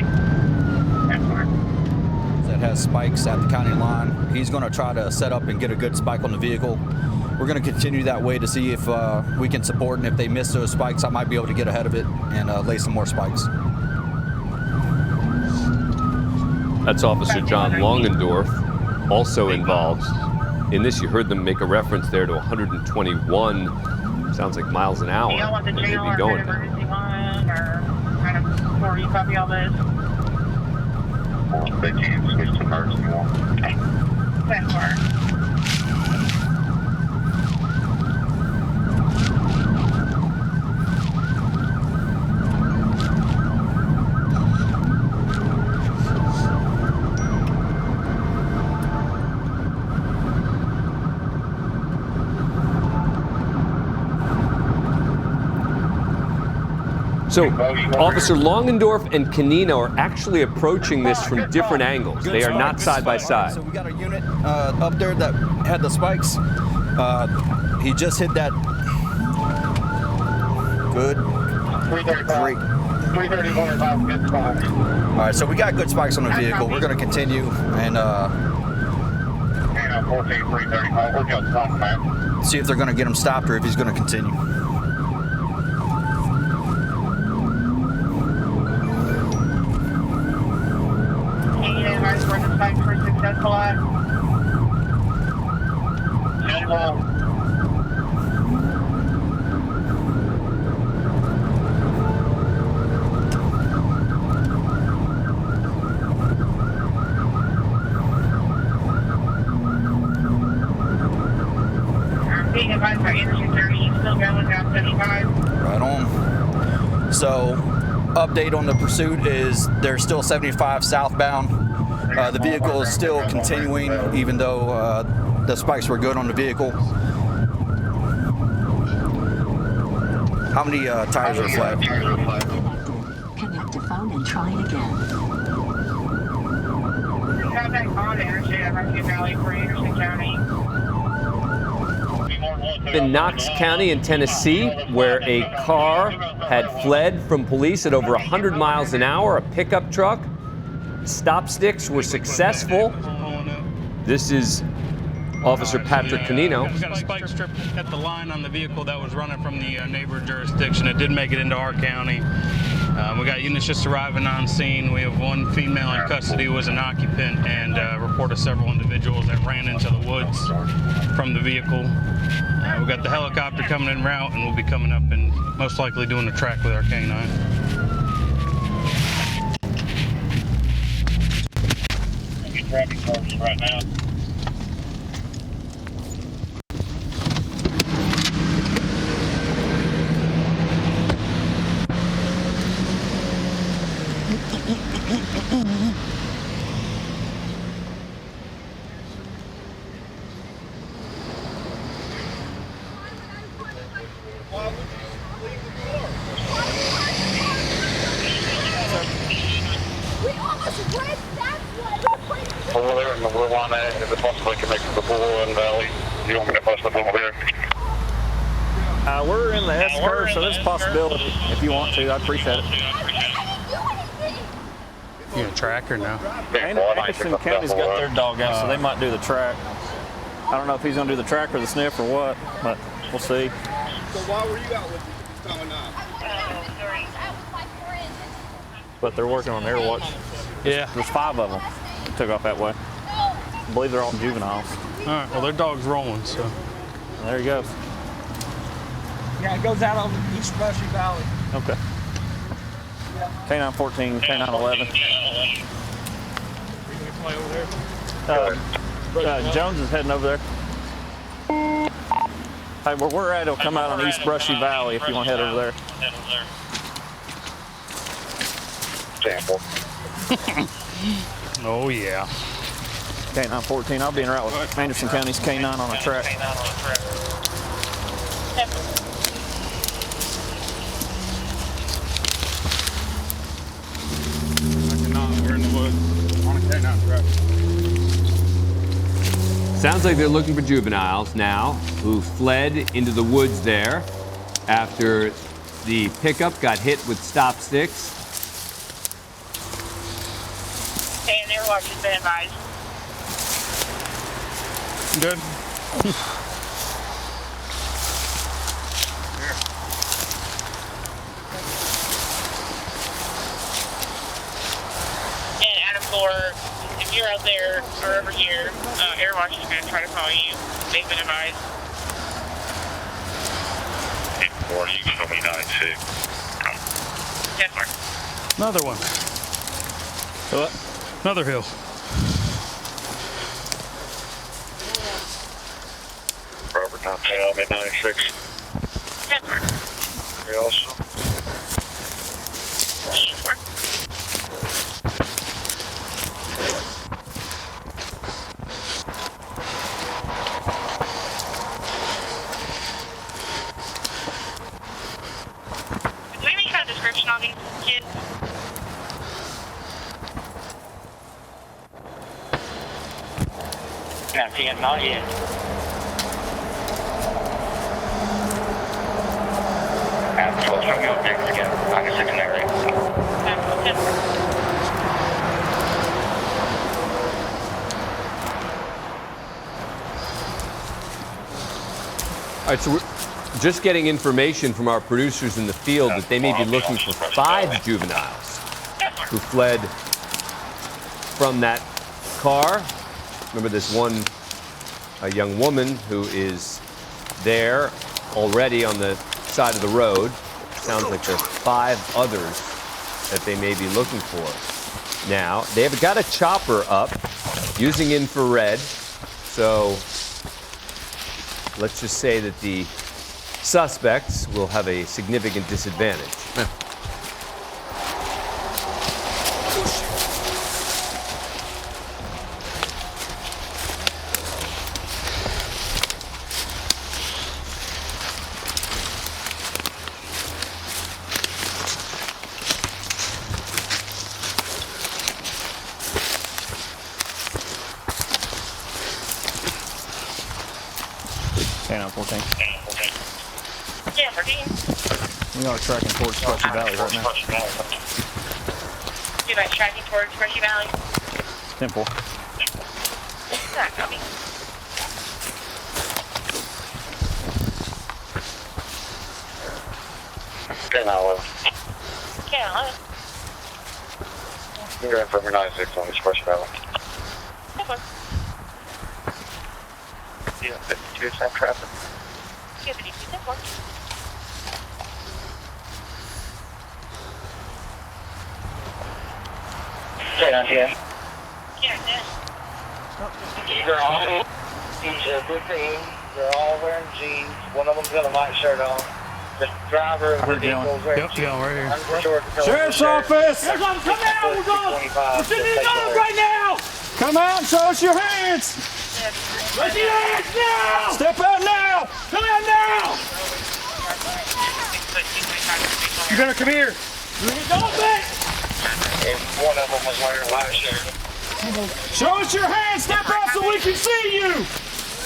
Speaker 6: That has spikes at the county line. He's going to try to set up and get a good spike on the vehicle. We're going to continue that way to see if we can support, and if they miss those spikes, I might be able to get ahead of it and lay some more spikes.
Speaker 18: That's Officer John Longendorf, also involved in this. You heard them make a reference there to 121, sounds like miles an hour.
Speaker 11: Do y'all want the
Speaker 18: that they'd
Speaker 11: jail
Speaker 18: be
Speaker 11: or
Speaker 18: going
Speaker 11: an emergency line, or kind of before you copy all this? They can switch to emergency one. Okay. That works.
Speaker 18: So Officer Longendorf and Canino are actually approaching this from different angles. They are not side by side.
Speaker 6: So we got a unit up there that had the spikes. He just hit that. Good. Great.
Speaker 11: 331 good spot.
Speaker 6: All right, so we got good spikes on the vehicle. We're going to continue and
Speaker 2: 14-335. We're just on, man.
Speaker 6: See if they're going to get him stopped or if he's going to continue. Right on. So, update on the pursuit is they're still 75 southbound. The vehicle is still continuing, even though the spikes were good on the vehicle. How many tires are flat?
Speaker 22: Connect to phone and try it again.
Speaker 13: Contact on Interstate Richland Valley for Anderson County.
Speaker 18: In Knox County in Tennessee, where a car had fled from police at over 100 miles an hour, a pickup truck. Stop sticks were successful. This is Officer Patrick Canino.
Speaker 4: We got a spike strip at the line on the vehicle that was running from the neighboring jurisdiction. It did make it into our county. We got units just arriving on scene. We have one female in custody who was an occupant and reported several individuals that ran into the woods from the vehicle. We got the helicopter coming en route, and we'll be coming up and most likely doing a track with our canine.
Speaker 2: Traffic charges right now. Over there in the blue line, if it's possibly connected to the Bull and Valley, you want me to bust the over there?
Speaker 8: We're in the S curve, so there's a possibility. If you want to, I'd appreciate it.
Speaker 4: You gonna track or no?
Speaker 8: Anderson County's got their dog out, so they might do the track. I don't know if he's gonna do the track or the sniff or what, but we'll see.
Speaker 3: So why were you out with this time of night?
Speaker 8: But they're working on their watch.
Speaker 4: Yeah.
Speaker 8: There's 5 of them that took off that way. I believe they're all juveniles.
Speaker 4: All right, well, their dog's rolling, so.
Speaker 8: There he goes.
Speaker 20: Yeah, it goes out on East Brushy Valley.
Speaker 8: Okay. K9 14, K9 11. Jones is heading over there. Hey, where we're at, it'll come out on East Brushy Valley if you want to head over there.
Speaker 2: Sample.
Speaker 4: Oh, yeah.
Speaker 8: K9 14, I'll be in route with Anderson County's K9 on a track.
Speaker 9: We're in the woods on a K9 track.
Speaker 18: Sounds like they're looking for juveniles now who fled into the woods there after the pickup got hit with stop sticks.
Speaker 13: Hey, and they're watching been advised.
Speaker 4: Good.
Speaker 13: And Adam Gore, if you're out there or over here, Air Watch is going to try to call you. They've been advised.
Speaker 2: Or you can tell me 96.
Speaker 13: Yes, sir.
Speaker 4: Another one. Another hill.
Speaker 2: Robert, not tell me 96.
Speaker 13: Yes, sir.
Speaker 2: You also.
Speaker 13: Sure. Do we have any kind of description on these kids? Not yet.
Speaker 2: Absolutely. From your next again. 96 in that area.
Speaker 18: right, so we're just getting information from our producers in the field that they may be looking for 5 juveniles who fled from that car. Remember this one young woman who is there already on the side of the road. Sounds like there's 5 others that they may be looking for. Now, they've got a chopper up using infrared. So let's just say that the suspects will have a significant disadvantage.
Speaker 8: Canine 14.
Speaker 11: Yeah, 13.
Speaker 8: We are tracking towards Brushy Valley right now.
Speaker 11: You guys tracking towards Brushy Valley?
Speaker 8: 10-4.
Speaker 11: Yeah, copy.
Speaker 2: Okay, now,
Speaker 11: Canine 11.
Speaker 2: you're in for 96 on this Brushy Valley.
Speaker 11: Yeah, 52 same traffic. Yeah, 52 same one. Straight on here. Yeah,
Speaker 13: They're all each of 15. They're all wearing jeans. One of them's got a white shirt on. The driver of the vehicle is wearing jeans.
Speaker 4: Right here.
Speaker 13: Sheriff's office!
Speaker 15: Come out! We're sitting in the dog right now!
Speaker 3: Come out and show us your hands!
Speaker 15: Raise your hands now!
Speaker 3: Step out now!
Speaker 15: Come out now!
Speaker 3: You better come here.
Speaker 15: Don't be!
Speaker 13: And one of them was wearing a white shirt.
Speaker 3: Show us your hands! Step out so we can see you!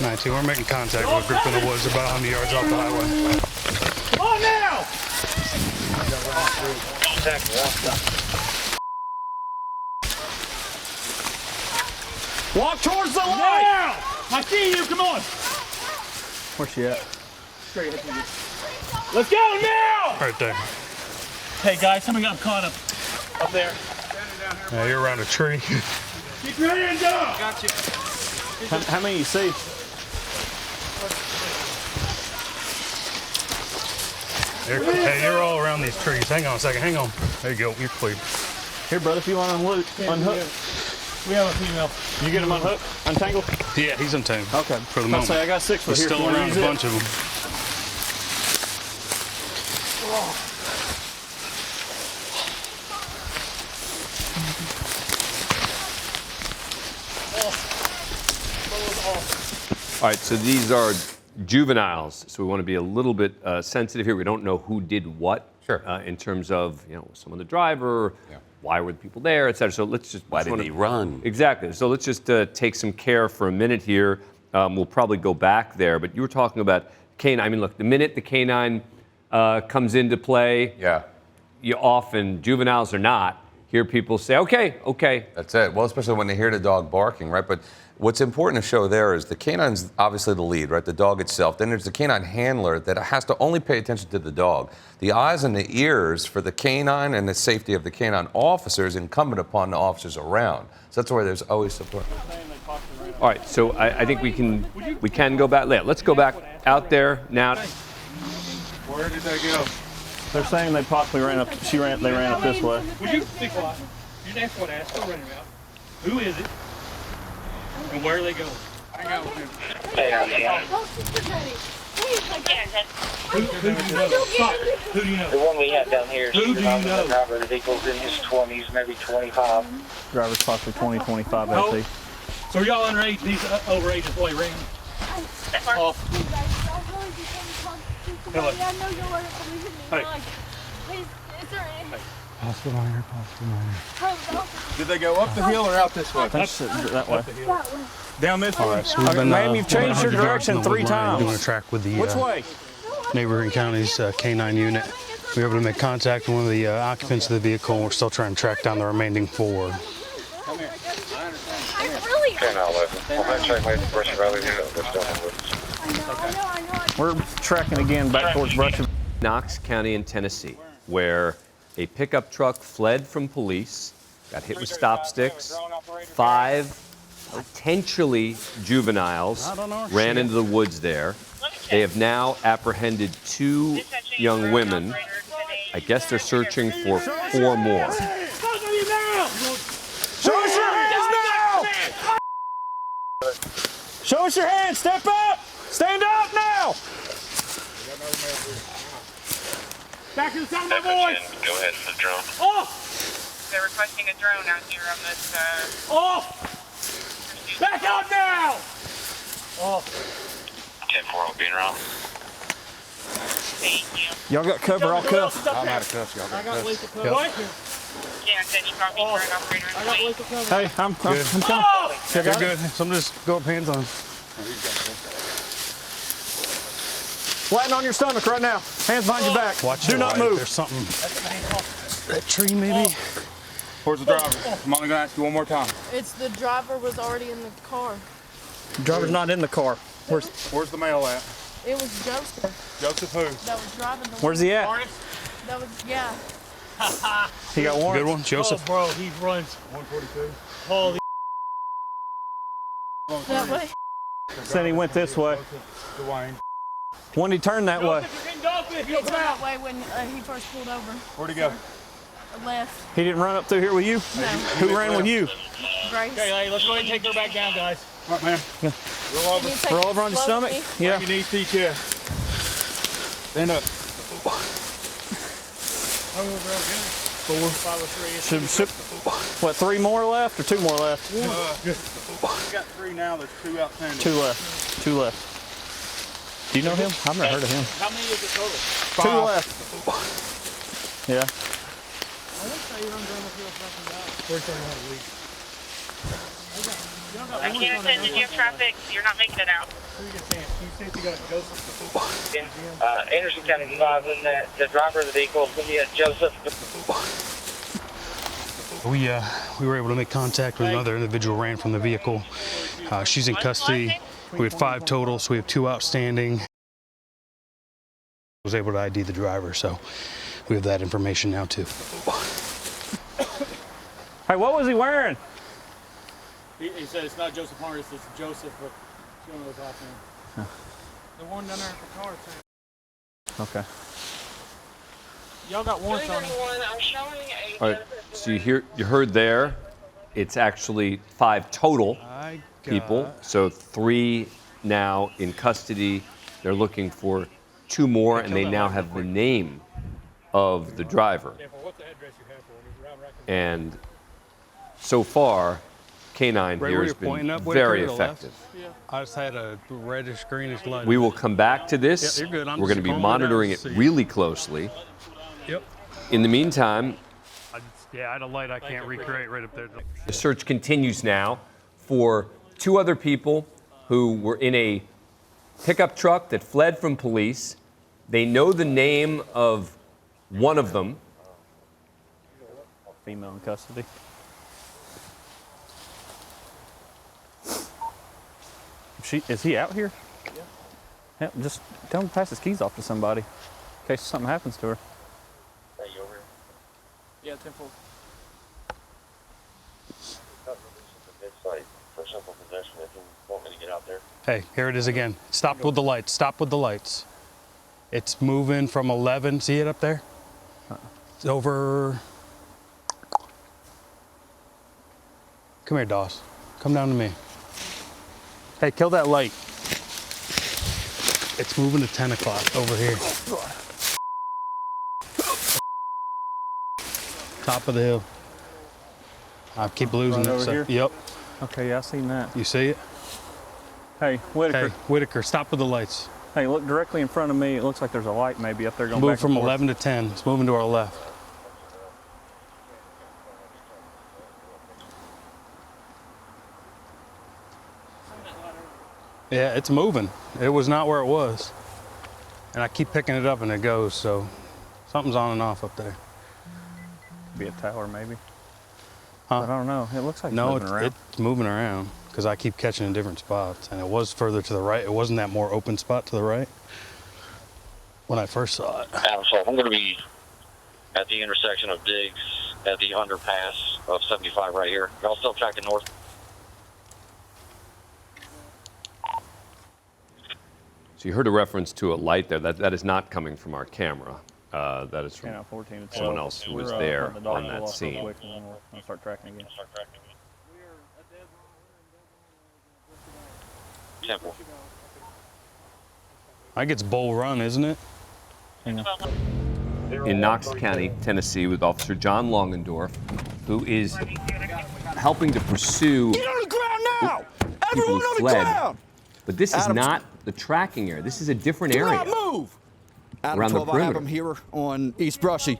Speaker 4: 19, we're making contact with a group in the woods about 100 yards off the highway.
Speaker 15: Come on now!
Speaker 3: Walk towards the light!
Speaker 15: Now! I see you, come on!
Speaker 1: Where's she at?
Speaker 15: Straight ahead of you. Let's go now!
Speaker 4: Right there.
Speaker 15: Hey guys, somebody got caught up there.
Speaker 4: Yeah, you're around a tree.
Speaker 15: Keep your hands up!
Speaker 8: Got you. How many you see?
Speaker 4: Hey, you're all around these trees. Hang on a second. Hang on. There you go. You're clear.
Speaker 8: Here, brother, if you want to unhook.
Speaker 15: We have a female.
Speaker 8: You get him unhooked? Untangled?
Speaker 4: Yeah, he's untangled.
Speaker 8: Okay.
Speaker 4: For the moment.
Speaker 8: I got 6 for
Speaker 4: He's
Speaker 8: here.
Speaker 4: still around a bunch of them.
Speaker 18: All right, so these are juveniles, so we want to be a little bit sensitive here. We don't know who did what in terms of, someone the driver, why were the people there, et cetera. So let's just...
Speaker 10: Why did they run?
Speaker 18: Exactly. So let's just take some care for a minute here. We'll probably go back there, but you were talking about canine. I mean, look, the minute the canine comes into play, you often, juveniles or not, hear people say, okay.
Speaker 10: That's it. Well, especially when they hear the dog barking, right? But what's important to show there is the canine's obviously the lead, right? The dog itself. Then there's the canine handler that has to only pay attention to the dog. The eyes and the ears for the canine and the safety of the canine officer is incumbent upon the officers around. So that's why there's always support.
Speaker 18: All right, so I think we can go back. Let's go back out there now.
Speaker 8: Where did they go? They're saying they possibly ran up. They ran up this way.
Speaker 15: Would you be quiet? You didn't ask what to ask. Go run him out. Who is it? And where are they going? Hang out with him. Who do you know? Stop. Who do you know?
Speaker 13: The one we had down here is
Speaker 15: Who do you know?
Speaker 13: the driver of the vehicle's in his 20s, maybe 25.
Speaker 8: Driver's possibly 20, 25,
Speaker 15: Oh.
Speaker 8: I see.
Speaker 15: So are y'all underage? These overage is why he ran off. Hello. Hey.
Speaker 3: Possible minor. Did they go up the hill or out this way?
Speaker 8: That way.
Speaker 3: Down this way?
Speaker 4: All right, so we've been,
Speaker 8: ma'am, you've changed your
Speaker 4: 100 yards
Speaker 8: direction
Speaker 4: in the
Speaker 8: 3
Speaker 4: wood line,
Speaker 8: times.
Speaker 4: doing a track with the
Speaker 8: Which way?
Speaker 4: neighboring county's canine unit. We were able to make contact with one of the occupants of the vehicle, and we're still trying to track down the remaining 4.
Speaker 9: Come here. I understand.
Speaker 5: I really.
Speaker 2: Okay, now, Leslie. I'll check my brush valley here. Let's go.
Speaker 8: We're tracking again back towards Brush.
Speaker 18: Knox County in Tennessee, where a pickup truck fled from police, got hit with stop sticks. 5 potentially juveniles ran into the woods there. They have now apprehended 2 young women. I guess they're searching for 4 more.
Speaker 3: Show us your hands now! Show us your hands. Step up. Stand up now.
Speaker 13: Back to the sound of my voice.
Speaker 2: Go ahead for the drone.
Speaker 13: Off. They're requesting a drone out here on this. Off. Back up now. Off.
Speaker 2: 10-4 being around.
Speaker 3: Y'all got cover. I'll cuff.
Speaker 9: I'm out of cuffs, y'all.
Speaker 13: I got Lisa covered. Yeah, can you copy for an operator? I got Lisa covered.
Speaker 3: Hey, I'm coming.
Speaker 4: You're good. So I'm just go up hands on.
Speaker 3: Flatten on your stomach right now. Hands behind your back.
Speaker 4: Watch
Speaker 3: Do
Speaker 4: your
Speaker 3: not
Speaker 4: right.
Speaker 3: move.
Speaker 4: There's something. That tree, maybe.
Speaker 9: Where's the driver? I'm only gonna ask you one more time.
Speaker 19: It's the driver was already in the car.
Speaker 3: The driver's not in the car.
Speaker 9: Where's the male at?
Speaker 19: It was Joseph
Speaker 9: Joseph who?
Speaker 19: that was driving the
Speaker 3: Where's he at?
Speaker 19: That was, yeah.
Speaker 3: He got warrant.
Speaker 4: Good one, Joseph.
Speaker 15: Bro, he runs
Speaker 9: 142.
Speaker 15: holy
Speaker 19: That way.
Speaker 3: Said he went this way.
Speaker 9: Dwayne.
Speaker 3: When he turned that way,
Speaker 19: He turned that way when he first pulled over.
Speaker 9: Where'd he go?
Speaker 19: Left.
Speaker 3: he didn't run up through here with you?
Speaker 19: No.
Speaker 3: Who ran with you?
Speaker 19: Grace.
Speaker 15: Okay, hey, let's go ahead and take her back down, guys.
Speaker 9: All right, man. Roll over.
Speaker 19: You take
Speaker 3: Roll
Speaker 19: it
Speaker 3: over on your
Speaker 19: slowly.
Speaker 3: stomach? Yeah.
Speaker 9: Your knees to your chest. Stand up.
Speaker 3: 4. Should, what, 3 more left or 2 more left?
Speaker 9: You got 3 now. There's 2 outstanding.
Speaker 3: 2 left. 2 left. Do you know him? I've never heard of him.
Speaker 15: How many is it total?
Speaker 3: 2 left. Yeah.
Speaker 13: I can't attend to your traffic. You're not making it out. Anderson County advising that the driver of the vehicle is going to be a Joseph.
Speaker 4: We were able to make contact with another individual ran from the vehicle. She's in custody. We had 5 total, so we have 2 outstanding. I was able to ID the driver, so we have that information now too.
Speaker 3: Hey, what was he wearing?
Speaker 15: He said it's not Joseph Harris, it's Joseph, but she don't know his last name. The one down there at the car too.
Speaker 3: Okay.
Speaker 15: Y'all got warrants on him.
Speaker 13: I'm showing a.
Speaker 18: All right, so you heard there, it's actually 5 total people, so 3 now in custody. They're looking for 2 more, and they now have the name of the driver. And so far, K9 here has been very effective.
Speaker 4: I just had a reddish greenish light.
Speaker 18: We will come back to this.
Speaker 4: Yep, you're good.
Speaker 18: We're going to be monitoring it really closely.
Speaker 4: Yep.
Speaker 18: In the meantime,
Speaker 4: I had a light I can't recreate right up there.
Speaker 18: the search continues now for 2 other people who were in a pickup truck that fled from police. They know the name of one of them.
Speaker 3: Female in custody. Is he out here? Yeah. Just tell him to pass his keys off to somebody in case something happens to her.
Speaker 2: Hey, you over here?
Speaker 15: Yeah, 10-4.
Speaker 2: For simple possession, if you want me to get out there.
Speaker 4: Hey, here it is again. Stop with the lights. Stop with the lights. It's moving from 11. See it up there? It's over. Come here, Doss. Come down to me. Hey, kill that light. It's moving to 10 o'clock over here. Top of the hill. I keep losing
Speaker 3: Right
Speaker 4: it.
Speaker 3: over
Speaker 4: So,
Speaker 3: here?
Speaker 4: yep.
Speaker 3: Okay, yeah, I seen that.
Speaker 4: You see it?
Speaker 3: Hey, Whitaker.
Speaker 4: Hey, Whitaker, stop with the lights.
Speaker 3: Hey, look directly in front of me. It looks like there's a light maybe up there going
Speaker 4: Move
Speaker 3: back
Speaker 4: from
Speaker 3: and forth.
Speaker 4: 11 to 10. It's moving to our left. Yeah, it's moving. It was not where it was. And I keep picking it up and it goes, so something's on and off up there.
Speaker 3: Be a tower maybe.
Speaker 4: Huh?
Speaker 16: But I don't know. It looks like
Speaker 4: No,
Speaker 16: it's moving around.
Speaker 4: it's moving around because I keep catching in different spots, and it was further to the right. It wasn't that more open spot to the right when I first saw it.
Speaker 11: Adam 12, I'm going to be at the intersection of Diggs at the underpass of 75 right here. Y'all still tracking north?
Speaker 18: So you heard a reference to a light there. That is not coming from our camera. That is from
Speaker 16: 14
Speaker 18: someone else who was there on that scene.
Speaker 16: I'll start tracking again.
Speaker 11: Temple.
Speaker 4: I think it's Bull Run, isn't it?
Speaker 18: In Knox County, Tennessee, with Officer John Longendorf, who is helping to pursue
Speaker 6: Get on the ground now!
Speaker 18: people
Speaker 6: Everyone
Speaker 18: who
Speaker 6: on the
Speaker 18: fled.
Speaker 6: ground!
Speaker 18: But this is
Speaker 6: Adam,
Speaker 18: not the tracking area. This is a different
Speaker 6: Do
Speaker 18: area.
Speaker 6: not move! Adam
Speaker 18: Around the
Speaker 6: 12, I have
Speaker 18: perimeter.
Speaker 6: them here on East Brushy.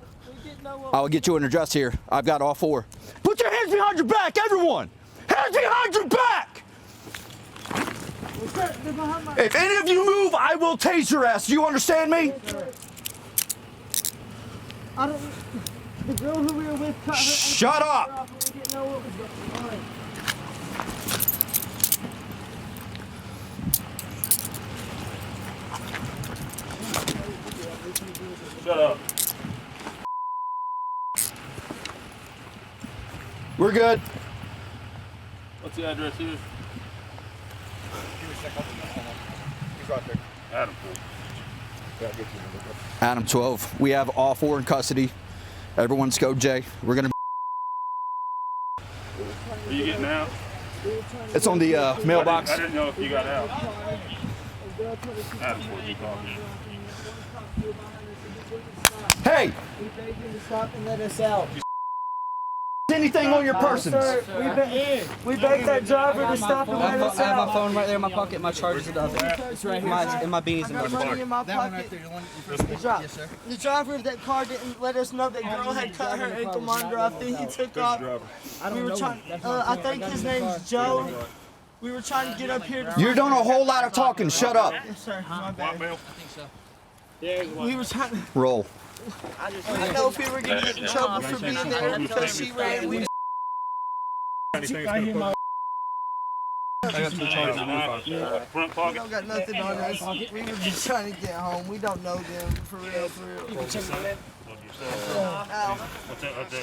Speaker 6: I will get you an address here. I've got all 4. Put your hands behind your back, everyone! Hands behind your back! If any of you move, I will tase your ass. Do you understand me?
Speaker 20: The girl who we were with cut her
Speaker 6: Shut up!
Speaker 20: We didn't know what was going on.
Speaker 9: Shut up.
Speaker 6: We're good.
Speaker 9: What's the address here?
Speaker 3: He's right there.
Speaker 9: Adam.
Speaker 6: Adam 12. We have all 4 in custody. Everyone scope J. We're gonna.
Speaker 9: Are you getting out?
Speaker 6: It's on the mailbox.
Speaker 9: I didn't know if you got out. Adam's what you talking.
Speaker 6: Hey!
Speaker 20: We begged him to stop and let us out.
Speaker 6: Anything on your persons?
Speaker 20: Sir, we begged that driver to stop and let us
Speaker 12: I have
Speaker 20: out.
Speaker 12: my phone right there in my pocket. My charger's in the other. It's right here. And my beanies in the
Speaker 20: I got
Speaker 12: other.
Speaker 20: money in my
Speaker 12: That one
Speaker 20: pocket.
Speaker 12: right there. The one you first mentioned. Yes, sir.
Speaker 20: The driver of that car didn't let us know that girl had cut her ankle monitor off. Then he took off. We were trying. I think his name's Joe. We were trying to get up here.
Speaker 6: You're doing a whole lot of talking. Shut up.
Speaker 20: Yes, sir. My bad.
Speaker 12: I think so.
Speaker 20: We were trying to.
Speaker 6: Roll.
Speaker 20: I didn't know if we were gonna get in trouble for being there because she ran. We
Speaker 9: I got two charges. Front
Speaker 20: We
Speaker 9: pocket.
Speaker 20: don't got nothing on us. We were just trying to get home. We don't know them for real, for real.
Speaker 9: What's that right there?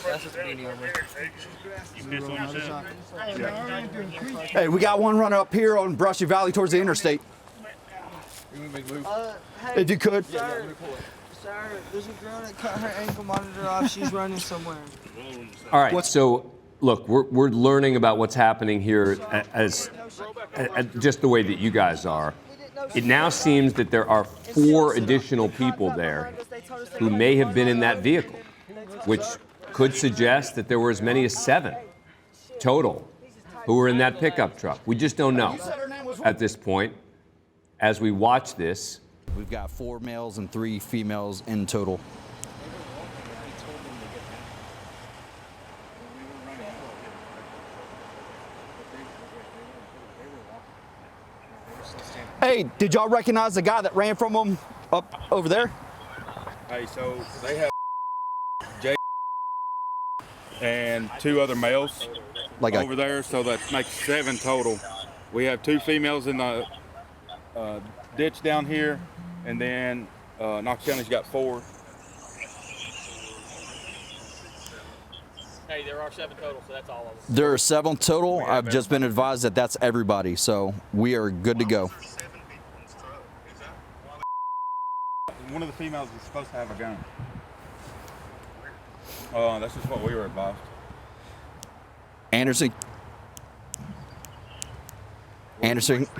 Speaker 12: That's just a beanie over there.
Speaker 9: You pissed on yourself?
Speaker 6: Hey, we got one running up here on Brushy Valley towards the interstate.
Speaker 20: Hey,
Speaker 6: If you could.
Speaker 20: Sir, there's a girl that cut her ankle monitor off. She's running somewhere.
Speaker 18: All right. So, look, we're learning about what's happening here as just the way that you guys are. It now seems that there are 4 additional people there who may have been in that vehicle, which could suggest that there were as many as 7 total who were in that pickup truck. We just don't know at this point. As we watch this,
Speaker 6: we've got 4 males and 3 females in total. Hey, did y'all recognize the guy that ran from them up over there?
Speaker 9: Hey, so they have Jay and 2 other males over there, so that makes 7 total. We have 2 females in the ditch down here, and then Knox County's got 4.
Speaker 15: Hey, there are 7 total, so that's all of them.
Speaker 6: There are 7 total. I've just been advised that that's everybody, so we are good to go.
Speaker 9: One of the females is supposed to have a gun. That's just what we were advised.
Speaker 6: Anderson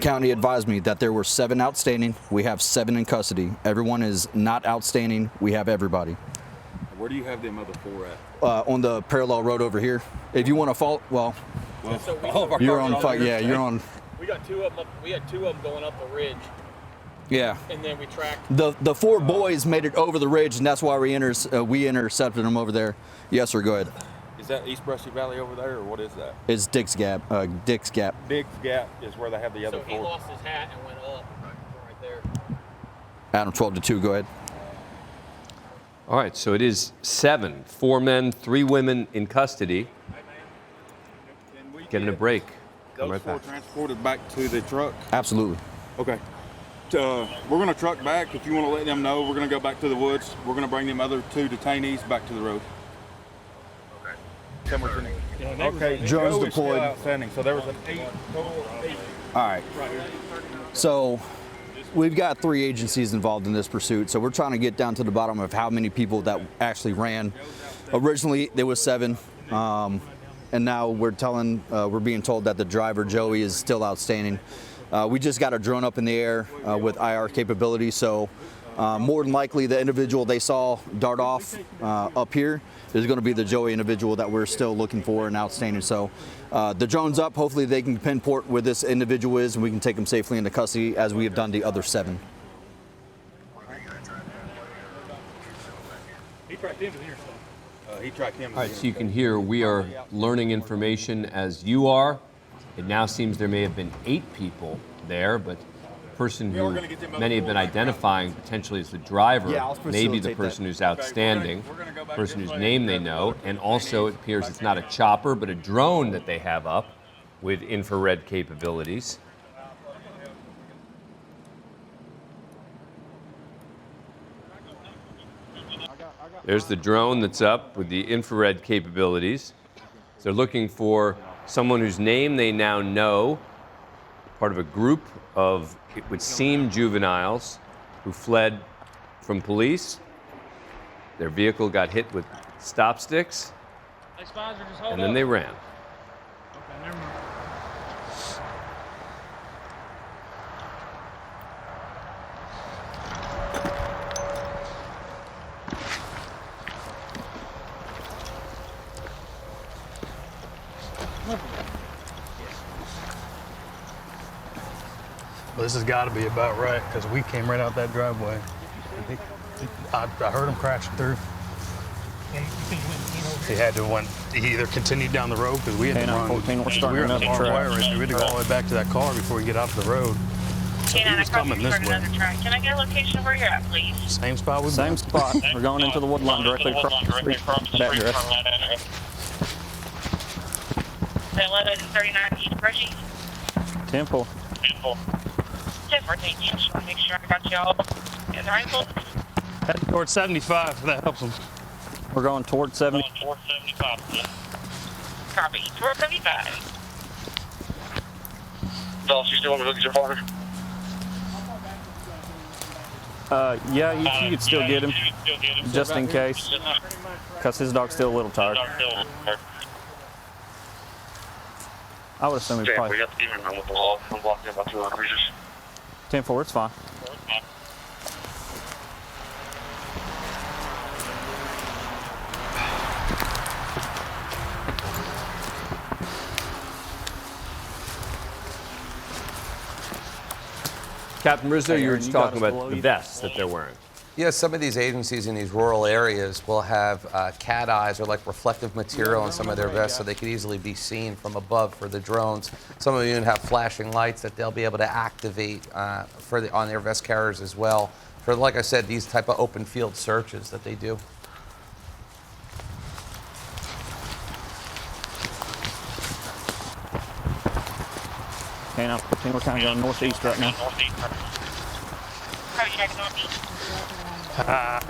Speaker 6: County advised me that there were 7 outstanding. We have 7 in custody. Everyone is not outstanding. We have everybody.
Speaker 9: Where do you have them other 4 at?
Speaker 6: On the parallel road over here. If you want to fall, well, you're on fight. Yeah, you're on.
Speaker 15: We got 2 of them. We had 2 of them going up the ridge.
Speaker 6: Yeah.
Speaker 15: And then we tracked.
Speaker 6: The 4 boys made it over the ridge, and that's why we intercepted them over there. Yes, sir. Go ahead.
Speaker 9: Is that East Brushy Valley over there, or what is that?
Speaker 6: It's Dick's Gap. Dick's Gap.
Speaker 9: Dick's Gap is where they have the other 4.
Speaker 15: So he lost his hat and went up right there.
Speaker 6: Adam 12 to 2. Go ahead.
Speaker 18: All right, so it is 7. 4 men, 3 women in custody. Getting a break. Come right back.
Speaker 9: Transported back to the truck?
Speaker 6: Absolutely.
Speaker 9: Okay. We're going to truck back. If you want to let them know, we're going to go back to the woods. We're going to bring them other 2 detainees back to the road. Okay.
Speaker 6: Drones deployed.
Speaker 9: Outstanding. So there was an 8 total. 8.
Speaker 6: All right. So we've got 3 agencies involved in this pursuit. So we're trying to get down to the bottom of how many people that actually ran. Originally, there was 7. And now we're being told that the driver, Joey, is still outstanding. We just got a drone up in the air with IR capability. So more than likely, the individual they saw dart off up here is going to be the Joey individual that we're still looking for and outstanding. So the drone's up. Hopefully they can pinpoint where this individual is and we can take him safely into custody as we have done the other 7.
Speaker 15: He tracked him here.
Speaker 9: He tracked him.
Speaker 18: All right, so you can hear we are learning information as you are. It now seems there may have been 8 people there, but the person who many have been identifying potentially as the driver may be the person who's outstanding, person whose name they know, and also it appears it's not a chopper, but a drone that they have up with infrared capabilities. There's the drone that's up with the infrared capabilities. So they're looking for someone whose name they now know, part of a group of, it would seem, juveniles who fled from police. Their vehicle got hit with stop sticks, and then they ran.
Speaker 15: Well, this has got to be about right because we came right out that driveway. I heard him crashing through. He either continued down the road because we had to run.
Speaker 8: 14, we're
Speaker 15: we were in the
Speaker 8: another
Speaker 15: wrong way,
Speaker 8: track.
Speaker 15: right? We had to go all the way back to that car before we get out to the road. So he was coming this way.
Speaker 7: Can I get a location of where you're at, please?
Speaker 15: Same spot we
Speaker 8: Same spot. We're going into the wood line directly across the street from that address.
Speaker 7: 1139 East Bridgie.
Speaker 8: Temple.
Speaker 7: 10-4, thank you. Just want to make sure I got y'all in the right place.
Speaker 15: Head towards 75 if that helps them.
Speaker 8: We're going towards 70.
Speaker 7: Towards 75. Copy. Towards 75. Dolph, you still want me to look at your father?
Speaker 8: Yeah, you could still get him, just in case, because his dog's still a little tired. I would assume he probably.
Speaker 7: We got the demon run with the law. I'm blocking about 200 meters.
Speaker 8: 10-4, it's fine.
Speaker 18: Captain Rizzo, you were just talking about the vests that they're wearing.
Speaker 10: Yeah, some of these agencies in these rural areas will have cat eyes or like reflective material on some of their vests so they could easily be seen from above for the drones. Some of them even have flashing lights that they'll be able to activate on their vest carriers as well. For, like I said, these type of open field searches that they do.
Speaker 8: Okay, now 14, we're kind of going northeast right now.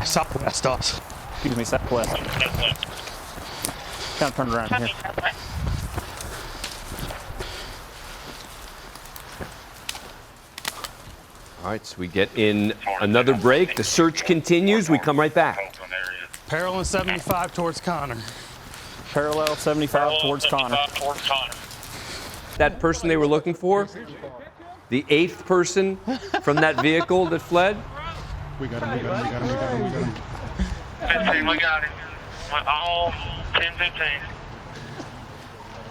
Speaker 15: Southwest us.
Speaker 8: Excuse me, southwest. Kind of turned around here.
Speaker 18: All right, so we get in another break. The search continues. We come right back.
Speaker 15: Parallel 75 towards Connor.
Speaker 8: Parallel 75 towards Connor.
Speaker 18: That person they were looking for, the 8th person from that vehicle that fled.
Speaker 15: We got him, we got him, we got him, we got him, we got him.
Speaker 7: 15, we got it. All 10, 15.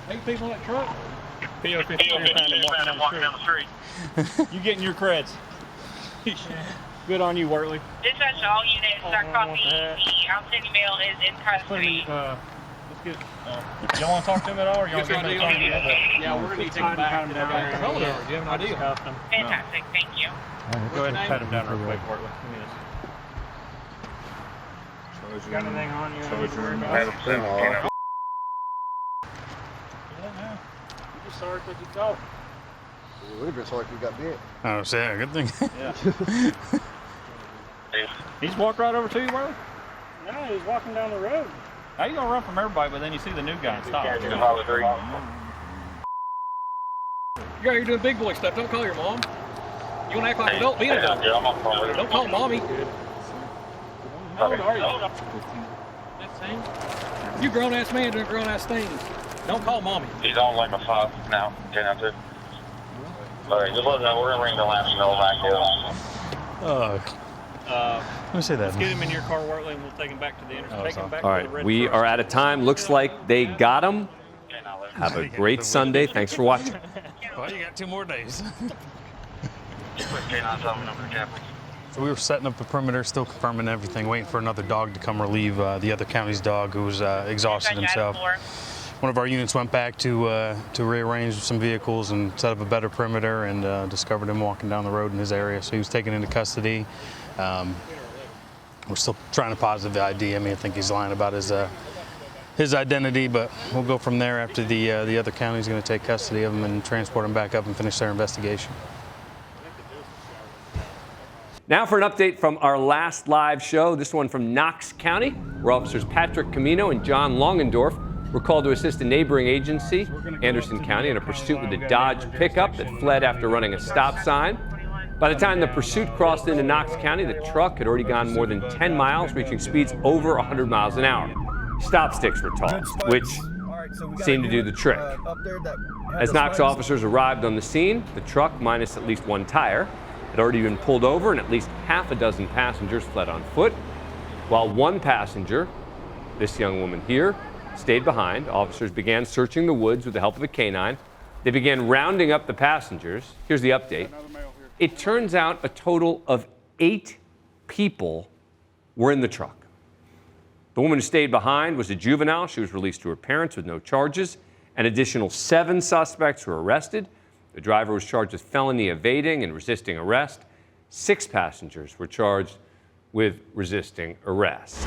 Speaker 15: 8 people in that truck? PO 15 walking down the street. You getting your creds. Good on you, Wortley.
Speaker 7: Dispatch to all units, start copy. The outstanding male is in custody.
Speaker 15: Let's get, y'all want to talk to him at all? Or y'all going to talk to him? Yeah, we're going to be taking him back. Do you have an idea?
Speaker 7: Fantastic, thank you.
Speaker 15: Go ahead and pat him down real quick, Wortley. Got anything on you I need to worry about?
Speaker 2: Yeah,
Speaker 15: man. You just sorry because you called.
Speaker 3: We'd have been sorry if we got bit.
Speaker 4: Oh, yeah, good thing.
Speaker 8: Yeah. He's walked right over to you, brother?
Speaker 15: No, he was walking down the road.
Speaker 8: How you gonna run from everybody, but then you see the new guy and stop?
Speaker 15: You're out here doing big boy stuff. Don't call your mom. You want to act like an adult, be an adult. Don't call mommy. How old are you? 15. You grown ass man doing grown ass things. Don't call mommy.
Speaker 2: He's on like a 5 now. Canine 2. Alright, just let him know. We're gonna ring the last mill back here.
Speaker 4: Let me say that.
Speaker 8: Let's get him in your car, Wortley, and we'll take him back to the intersection.
Speaker 18: All right, we are out of time. Looks like they got him. Have a great Sunday. Thanks for watching.
Speaker 4: Well, you got 2 more days.
Speaker 2: So
Speaker 4: So we were setting up the perimeter, still confirming everything, waiting for another dog to come relieve the other county's dog who was exhausted himself. One of our units went back to rearrange some vehicles and set up a better perimeter, and discovered him walking down the road in his area. So he was taken into custody. We're still trying to positive the ID. I mean, I think he's lying about his identity, but we'll go from there after the other county is going to take custody of him and transport him back up and finish their investigation.
Speaker 18: Now for an update from our last live show, this one from Knox County, where officers Patrick Camino and John Longendorf were called to assist a neighboring agency, Anderson County, in a pursuit with a Dodge pickup that fled after running a stop sign. By the time the pursuit crossed into Knox County, the truck had already gone more than 10 miles, reaching speeds over 100 miles an hour. Stop sticks were tossed, which seemed to do the trick. As Knox officers arrived on the scene, the truck, minus at least one tire, had already been pulled over, and at least half a dozen passengers fled on foot, while one passenger, this young woman here, stayed behind. Officers began searching the woods with the help of a canine. They began rounding up the passengers. Here's the update. It turns out a total of 8 people were in the truck. The woman who stayed behind was a juvenile. She was released to her parents with no charges. An additional 7 suspects were arrested. The driver was charged with felony evading and resisting arrest. 6 passengers were charged with resisting arrest.